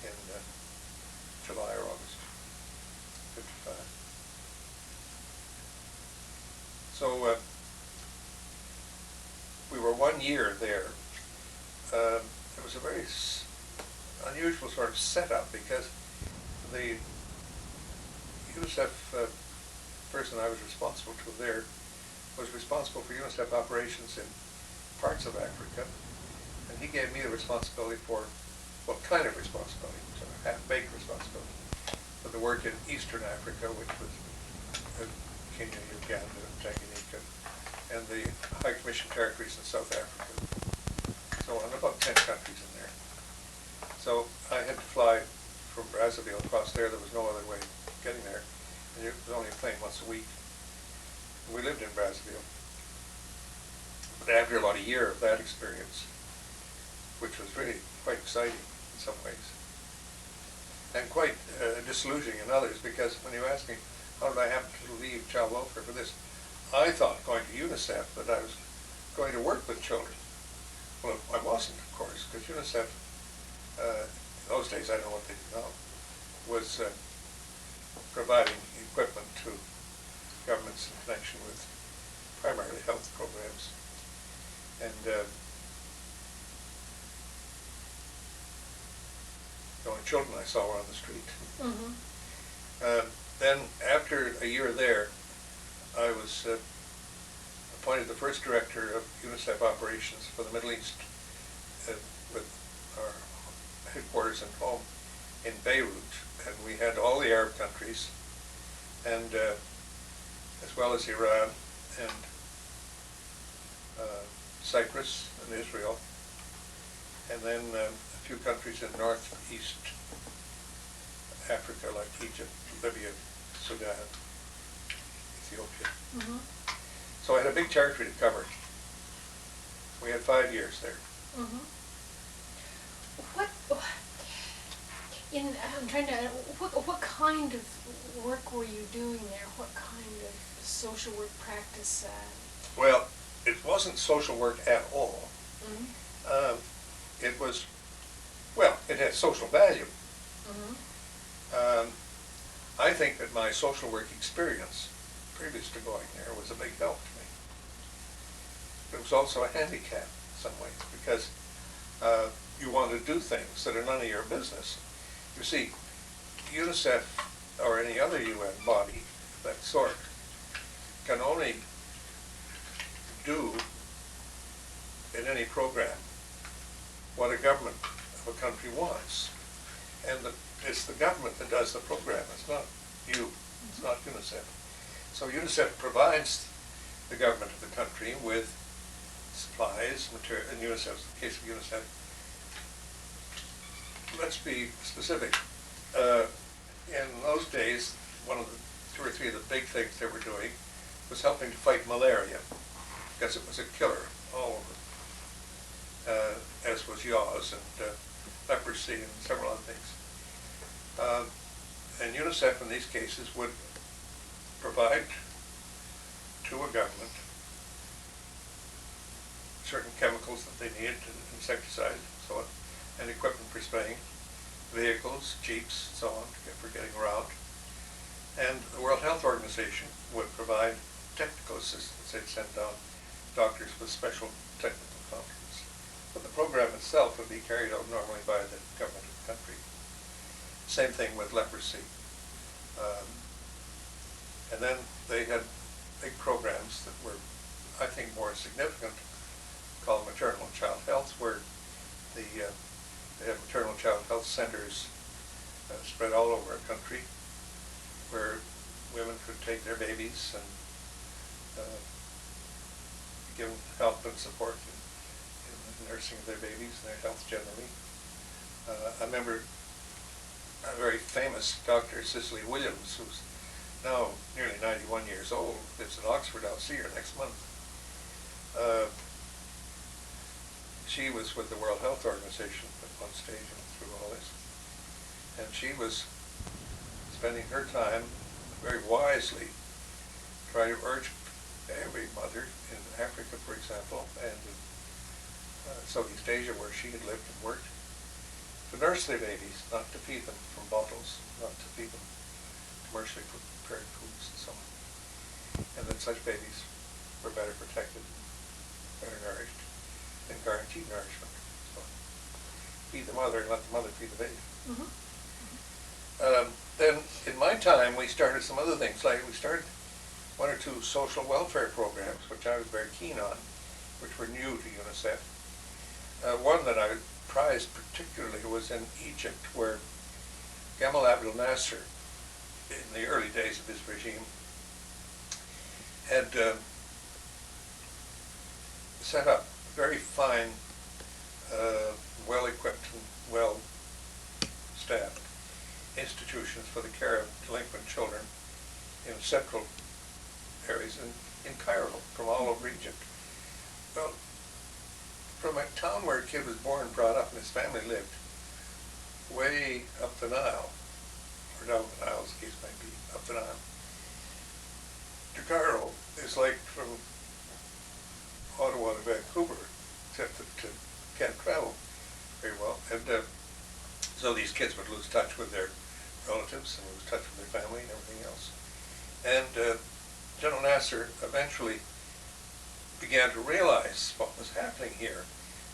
in July or August, 55. So we were 1 year there. It was a very unusual sort of setup because the UNICEF person I was responsible to there was responsible for UNICEF operations in parts of Africa, and he gave me the responsibility for, well, kind of responsibility, sort of half-baked responsibility, for the work in Eastern Africa, which was Kenya, Uganda, Tanganyika, and the High Commission territories in South Africa. So on about 10 countries in there. So I had to fly from Brazzaville across there. There was no other way of getting there. And it was only a plane once a week. We lived in Brazzaville. But after about a year of that experience, which was really quite exciting in some ways, and quite disillusioning in others, because when you ask me, how did I happen to leave child welfare for this? I thought going to UNICEF that I was going to work with children. Well, I wasn't, of course, because UNICEF, in those days, I don't know what they do now, was providing equipment to governments in connection with primarily health programs. And the only children I saw were on the street. Mm-hmm. Then, after a year there, I was appointed the first director of UNICEF operations for the Middle East, with our headquarters and home in Beirut. And we had all the Arab countries, and as well as Iran and Cyprus and Israel, and then a few countries in northeast Africa like Egypt, Libya, Sudan, Ethiopia. Mm-hmm. So I had a big territory to cover. We had 5 years there. Mm-hmm. I'm trying to, what kind of work were you doing there? What kind of social work practice? Well, it wasn't social work at all. Mm-hmm. It was, well, it had social value. Mm-hmm. I think that my social work experience previous to going there was a big help to me. It was also a handicap in some ways, because you want to do things that are none of your business. You see, UNICEF or any other UN body of that sort can only do in any program what a government of a country wants. And it's the government that does the program. It's not you. It's not UNICEF. So UNICEF provides the government of the country with supplies, material, in UNICEF, in the case of UNICEF. Let's be specific. In those days, one of the 2 or 3 of the big things they were doing was helping to fight malaria, because it was a killer all over, as was yaws and leprosy and several other things. And UNICEF in these cases would provide to a government certain chemicals that they needed, insecticides and so on, and equipment for spraying, vehicles, jeeps, and so on, for getting around. And the World Health Organization would provide technical assistance. They'd send down doctors with special technical competence. But the program itself would be carried out normally by the government of the country. Same thing with leprosy. And then they had big programs that were, I think, more significant, called maternal and child health, where they have maternal and child health centers spread all over our country, where women could take their babies and give them help and support in the nursing of their babies and their health generally. I remember a very famous doctor, Cicely Williams, who's now nearly 91 years old, lives in Oxford. I'll see her next month. She was with the World Health Organization at one stage and through all this. And she was spending her time very wisely trying to urge every mother in Africa, for example, and in Southeast Asia, where she had lived and worked, to nurse their babies, not to feed them from bottles, not to feed them commercially prepared foods and so on. And that such babies were better protected, better nourished, and guaranteed nourishment. So feed the mother and let the mother feed the baby. Mm-hmm. Then in my time we started some other things, like we started 1 or 2 social welfare programs, which I was very keen on, which were new to UNICEF. One that I prized particularly was in Egypt, where Gamal Abdel Nasser, in the early days of his regime, had set up very fine, well-equipped and well-staffed institutions for the care of delinquent children in central areas in Cairo, from all over Egypt. Well, from a town where a kid was born, brought up, and his family lived, way up the Nile, or down the Nile, as the case might be, up the Nile, to Cairo is like from Ottawa to Vancouver, except that you can't travel very well. And so these kids would lose touch with their relatives and lose touch with their family and everything else. And General Nasser eventually began to realize what was happening here.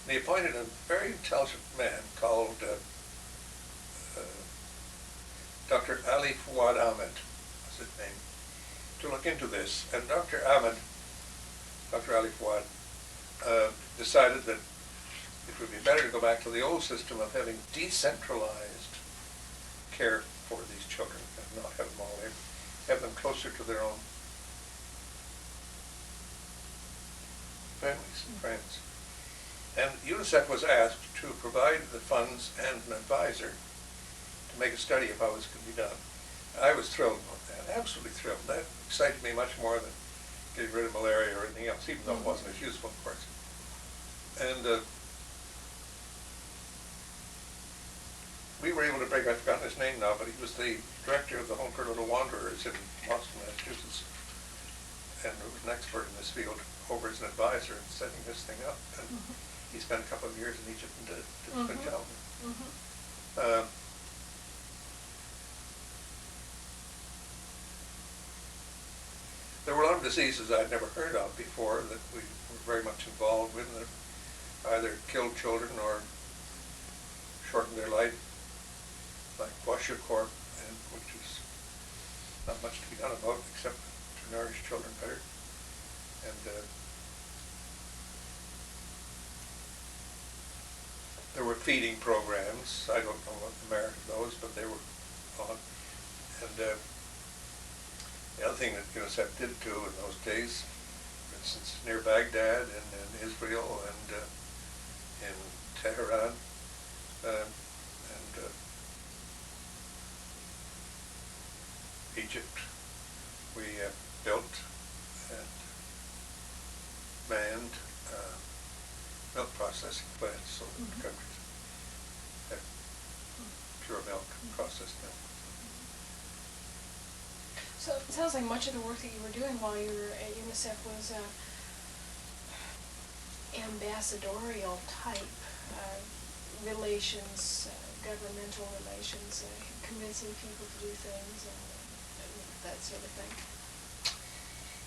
And he appointed a very intelligent man called Dr. Ali Fuad Ahmed, was his name, to look into this. And Dr. Ali Fuad, decided that it would be better to go back to the old system of having decentralized care for these children and not have them all there, have them closer to their own families and friends. And UNICEF was asked to provide the funds and an advisor to make a study of how this could be done. I was thrilled about that, absolutely thrilled. That excited me much more than getting rid of malaria or anything else, even though it wasn't as useful, of course. And we were able to break, I've forgotten his name now, but he was the director of the Home for Little Wanderers in Boston, Massachusetts, and was an expert in this field, over as an advisor in setting this thing up. And he spent a couple of years in Egypt and did a good job. There were a lot of diseases I'd never heard of before that we were very much involved with, that either killed children or shortened their life, like Coaticook, and which is not much to be done about except to nourish children better. And there were feeding programs. I don't know what the merit of those, but they were on. And the other thing that UNICEF did too in those days, for instance, near Baghdad and in Israel and in Tehran and Egypt, we built and manned milk processing plants so that the countries have pure milk, processed milk. So it sounds like much of the work that you were doing while you were at UNICEF was ambassadorial type relations, governmental relations, convincing people to do things and that sort of thing.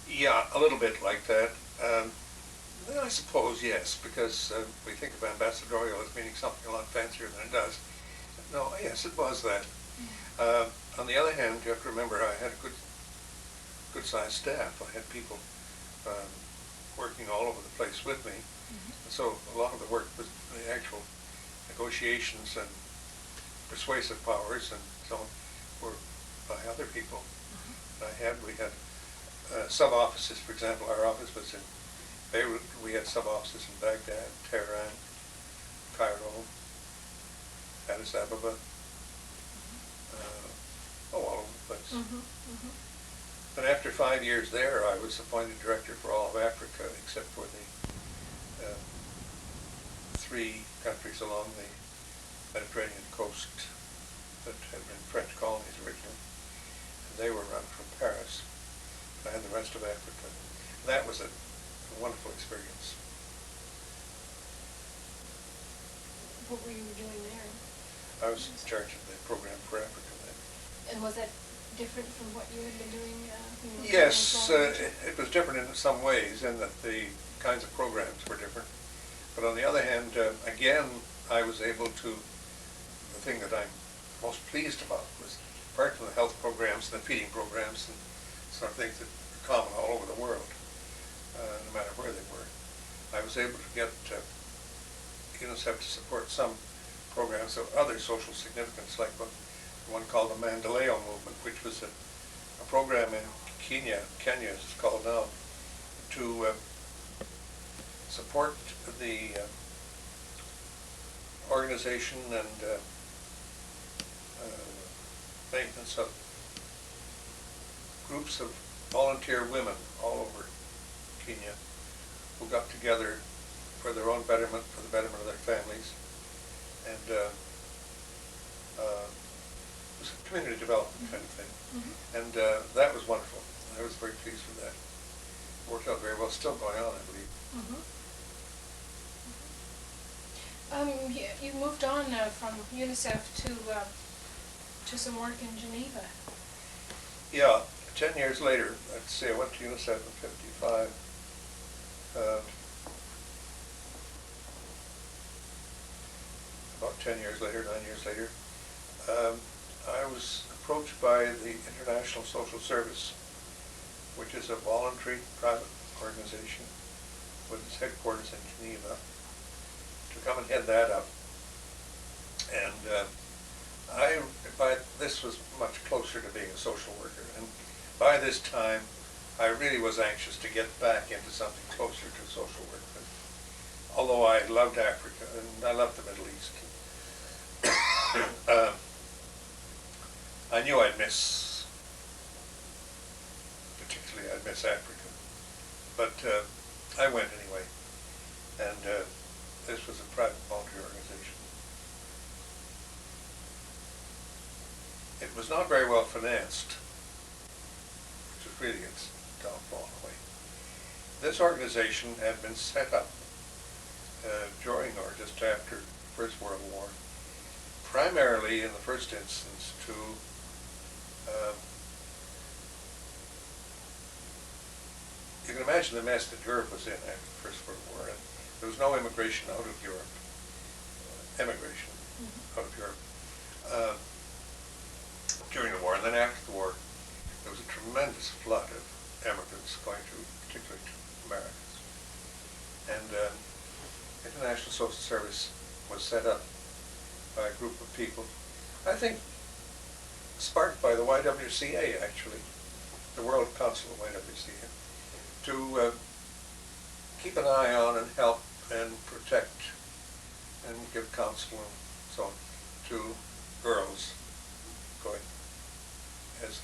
Yeah, a little bit like that. I suppose, yes, because we think of ambassadorial as meaning something a lot fancier than it does. No, yes, it was that. On the other hand, you have to remember I had a good-sized staff. I had people working all over the place with me. So a lot of the work was the actual negotiations and persuasive powers and so on were by other people. We had sub-offices, for example. Our office was in Beirut. We had sub-offices in Baghdad, Tehran, Cairo, Addis Ababa, all over the place. But after 5 years there, I was appointed director for all of Africa, except for the 3 countries along the Mediterranean coast that had been French colonies originally. And they were run from Paris. I had the rest of Africa. That was a wonderful experience. What were you doing there? I was in charge of the program for Africa then. And was that different from what you had been doing? Yes, it was different in some ways, in that the kinds of programs were different. But on the other hand, again, I was able to, the thing that I'm most pleased about was, apart from the health programs and the feeding programs and sort of things that are common all over the world, no matter where they were, I was able to get UNICEF to support some programs of other social significance, like one called the Mandaleo Movement, which was a program in Kenya as it's called now, to support the organization and maintenance of groups of volunteer women all over Kenya who got together for their own betterment, for the betterment of their families, and it was a community development kind of thing. Mm-hmm. And that was wonderful. I was very pleased with that. It worked out very well. Still going on, I believe. Mm-hmm. You moved on from UNICEF to some work in Geneva. Yeah, 10 years later, I'd say I went to UNICEF in '55. About 10 years later, 9 years later, I was approached by the International Social Service, which is a voluntary private organization with its headquarters in Geneva, to come and head that up. And this was much closer to being a social worker, and by this time I really was anxious to get back into something closer to social work. But although I loved Africa and I loved the Middle East, I knew I'd miss Africa, but I went anyway, and this was a private voluntary organization. It was not very well financed, which was really its downfall in a way. This organization had been set up during or just after the First World War, primarily in the first instance to you can imagine the mess that Europe was in after the First World War, and there was no immigration out of Europe, emigration out of Europe during the war. And then after the war, there was a tremendous flood of immigrants going particularly to Americas. And International Social Service was set up by a group of people, I think sparked by the YWCA, actually, the World Council of YWCA, to keep an eye on and help and protect and give counsel and so on to girls going as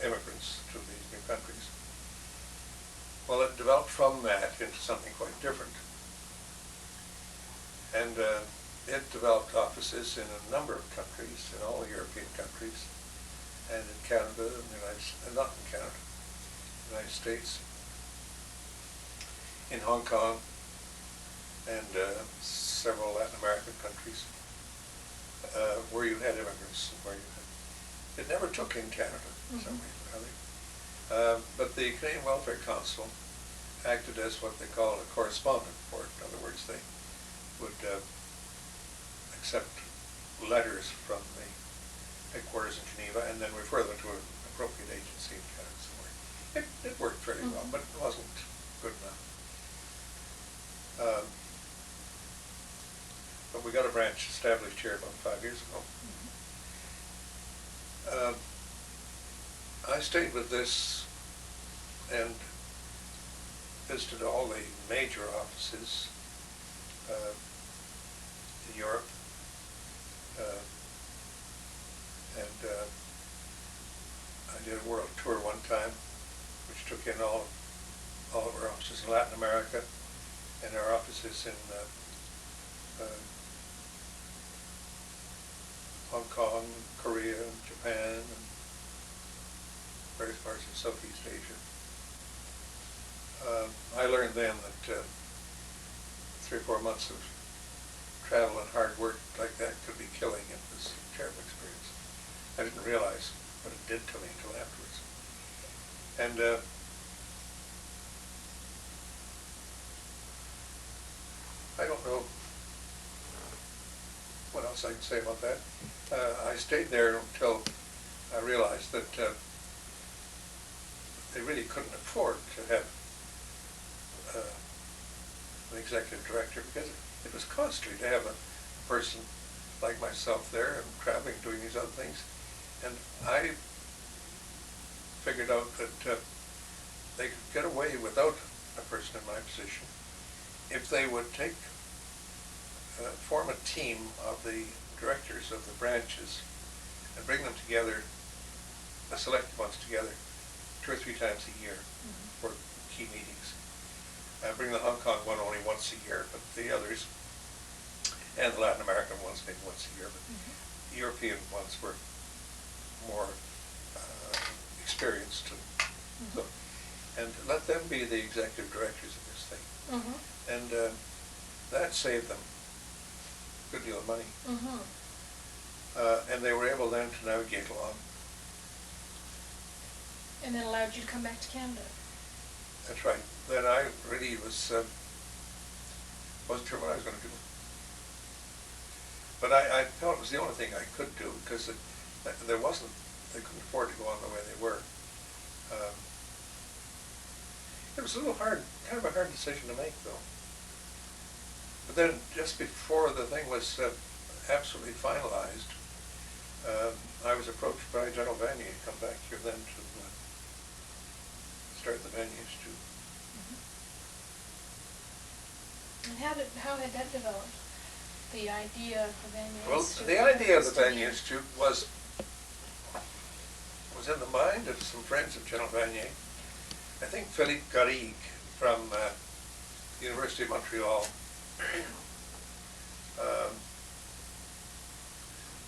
immigrants to these new countries. Well, it developed from that into something quite different. And it developed offices in a number of countries, in all the European countries, and in Canada, and not in Canada, the United States, in Hong Kong, and several Latin American countries, where you had immigrants, and where you had, it never took in Canada for some reason, really. But the Canadian Welfare Council acted as what they call a correspondent board. In other words, they would accept letters from the headquarters in Geneva and then refer them to an appropriate agency in Canada somewhere. It worked fairly well, but it wasn't good enough. But we got a branch established here about 5 years ago. I stayed with this and visited all the major offices in Europe, and I did a world tour one time, which took in all of our offices in Latin America and our offices in Hong Kong, Korea, Japan, and various parts of Southeast Asia. I learned then that 3 or 4 months of travel and hard work like that could be killing. It was a terrible experience. I didn't realize what it did to me until afterwards. And I don't know what else I can say about that. I stayed there until I realized that they really couldn't afford to have an executive director, because it was costly to have a person like myself there and traveling, doing these other things. And I figured out that they could get away without a person in my position if they would form a team of the directors of the branches and bring them together, the selected ones together, 2 or 3 times a year for key meetings. Bring the Hong Kong one only once a year, but the others, and the Latin American ones maybe once a year, but the European ones were more experienced. And let them be the executive directors of this thing. And that saved them a good deal of money. And they were able then to navigate along. And then allowed you to come back to Canada. That's right. Then I really wasn't sure what I was going to do. But I felt it was the only thing I could do, because they couldn't afford to go on the way they were. It was a little hard, kind of a hard decision to make, though. But then, just before the thing was absolutely finalized, I was approached by General Vanier to come back here then to start the Vaniers too. And how had that developed? The idea of the Vaniers? Well, the idea of the Vaniers too was in the mind of some friends of General Vanier. I think Philippe Garrigue from the University of Montreal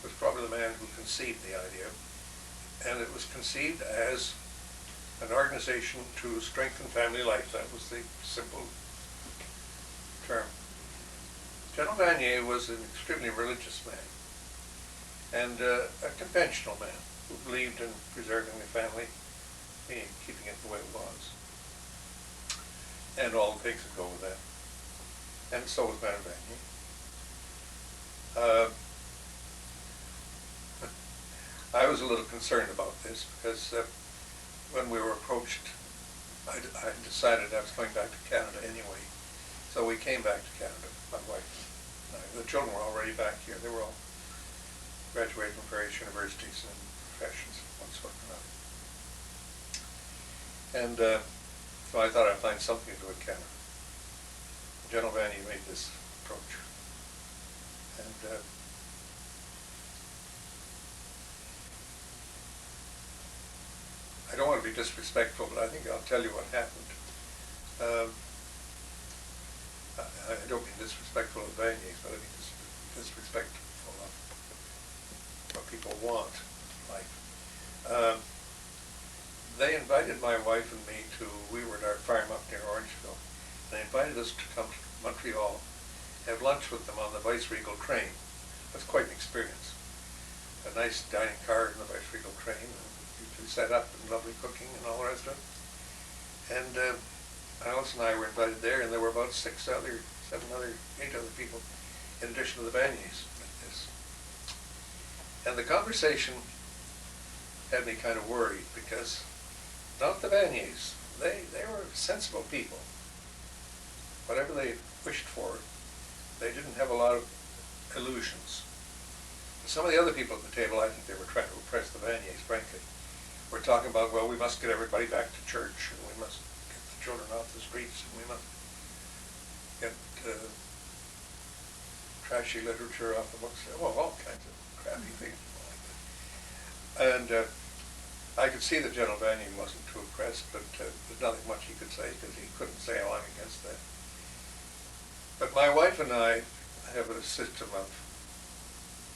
was probably the man who conceived the idea. And it was conceived as an organization to strengthen family life. That was the simple term. General Vanier was an extremely religious man and a conventional man who believed in preserving the family, meaning keeping it the way it was, and all the things that go with that. And so was Madame Vanier. I was a little concerned about this because when we were approached, I decided I was going back to Canada anyway. So we came back to Canada, my wife and I. The children were already back here. They were all graduated from various universities and professions of one sort or another. And so I thought I'd find something to do in Canada. General Vanier made this approach. And I don't want to be disrespectful, but I think I'll tell you what happened. I don't mean disrespectful of Vaniers, but I mean disrespectful of what people want in life. They invited my wife and me we were at our farm up near Orangeville. They invited us to come to Montreal, have lunch with them on the Vice-Regal train. That's quite an experience. A nice dining car in the Vice-Regal train, usually set up and lovely cooking and all the rest of it. And Alice and I were invited there, and there were about 8 other people, in addition to the Vaniers like this. And the conversation had me kind of worried, because not the Vaniers, they were sensible people. Whatever they wished for, they didn't have a lot of illusions. Some of the other people at the table, I think they were trying to oppress the Vaniers, frankly. We're talking about, well, we must get everybody back to church, and we must get the children off the streets, and we must get trashy literature off the books, well, all kinds of crappy things like that. And I could see that General Vanier wasn't too impressed, but there's nothing much he could say, because he couldn't say a lot against that. But my wife and I have a system of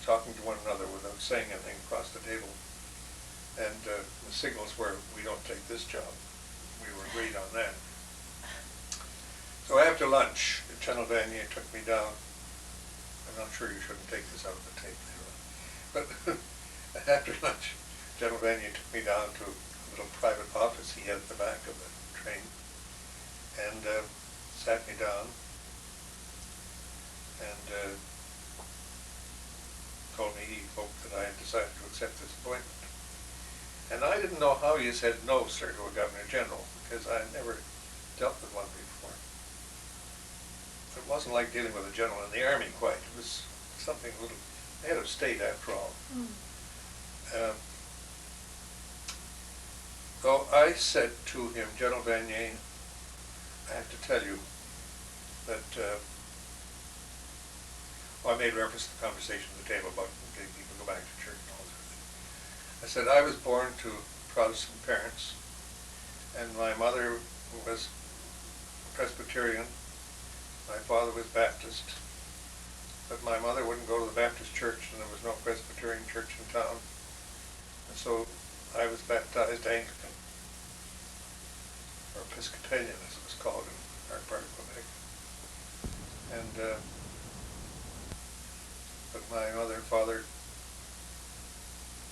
talking to one another without saying anything across the table. And the signals were, we don't take this job. We were agreed on that. So after lunch, General Vanier took me down. I'm not sure you shouldn't take this out of the tape later on. But after lunch, General Vanier took me down to a little private office he had at the back of the train and sat me down and told me he hoped that I had decided to accept this appointment. And I didn't know how you said no, sir, to a Governor General, because I had never dealt with one before. it wasn't like dealing with a general in the army quite. It was something a little head of state after all. So I said to him, General Vanier, I have to tell you that, well, I made reference to the conversation at the table about getting people to go back to church and all that sort of thing. I said, I was born to Protestant parents, and my mother was Presbyterian, my father was Baptist, but my mother wouldn't go to the Baptist church, and there was no Presbyterian church in town, and so I was baptized Anglican, or Episcopalian as it was called in our part of Quebec. And, but my mother and father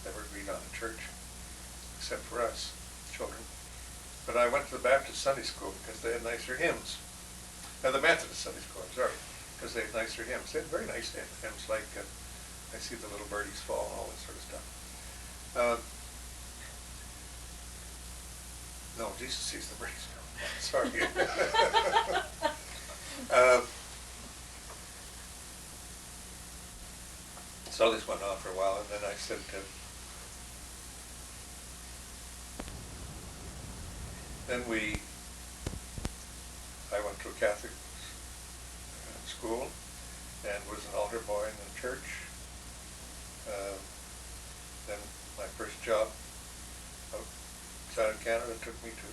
never agreed on a church, except for us, children. But I went to the Baptist Sunday school because they had nicer hymns. The Methodist Sunday school, I'm sorry, because they had nicer hymns. They had very nice hymns like I See the Little Birdies Fall and all that sort of stuff. No, Jesus Sees the Birdies Fall. Sorry. So this went on for a while, and then I said, I went to a Catholic school and was an altar boy in the church. Then my first job outside of Canada took me to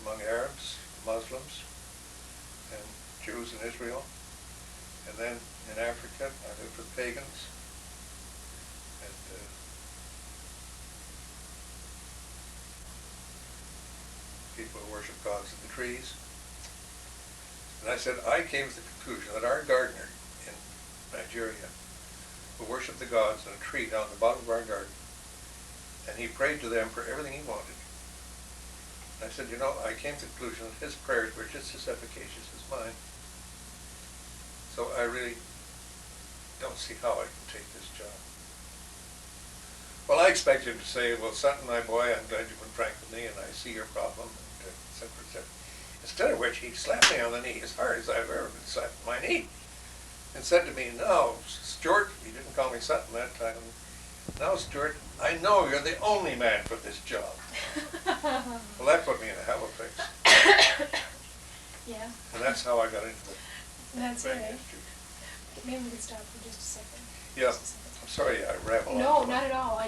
among Arabs, Muslims, and Jews in Israel. And then in Africa, I lived with pagans. And people who worship gods in the trees. And I said, I came to the conclusion that our gardener in Nigeria who worshiped the gods in a tree down the bottom of our garden, and he prayed to them for everything he wanted. And I said, you know, I came to the conclusion that his prayers were just as efficacious as mine. So I really don't see how I can take this job. Well, I expect him to say, well, Sutton, my boy, I'm glad you've been frank with me, and I see your problem, and et cetera, et cetera. Instead of which, he slapped me on the knee as hard as I've ever been slapped on my knee, and said to me, no, Stewart, he didn't call me Sutton that time, no, Stewart, I know you're the only man for this job. Well, that put me in a hell of a fix. Yeah. And that's how I got into the That's bank it. industry. Maybe we can stop for just a second. Yeah, Just a second. I'm sorry I ramble on. No, not at all.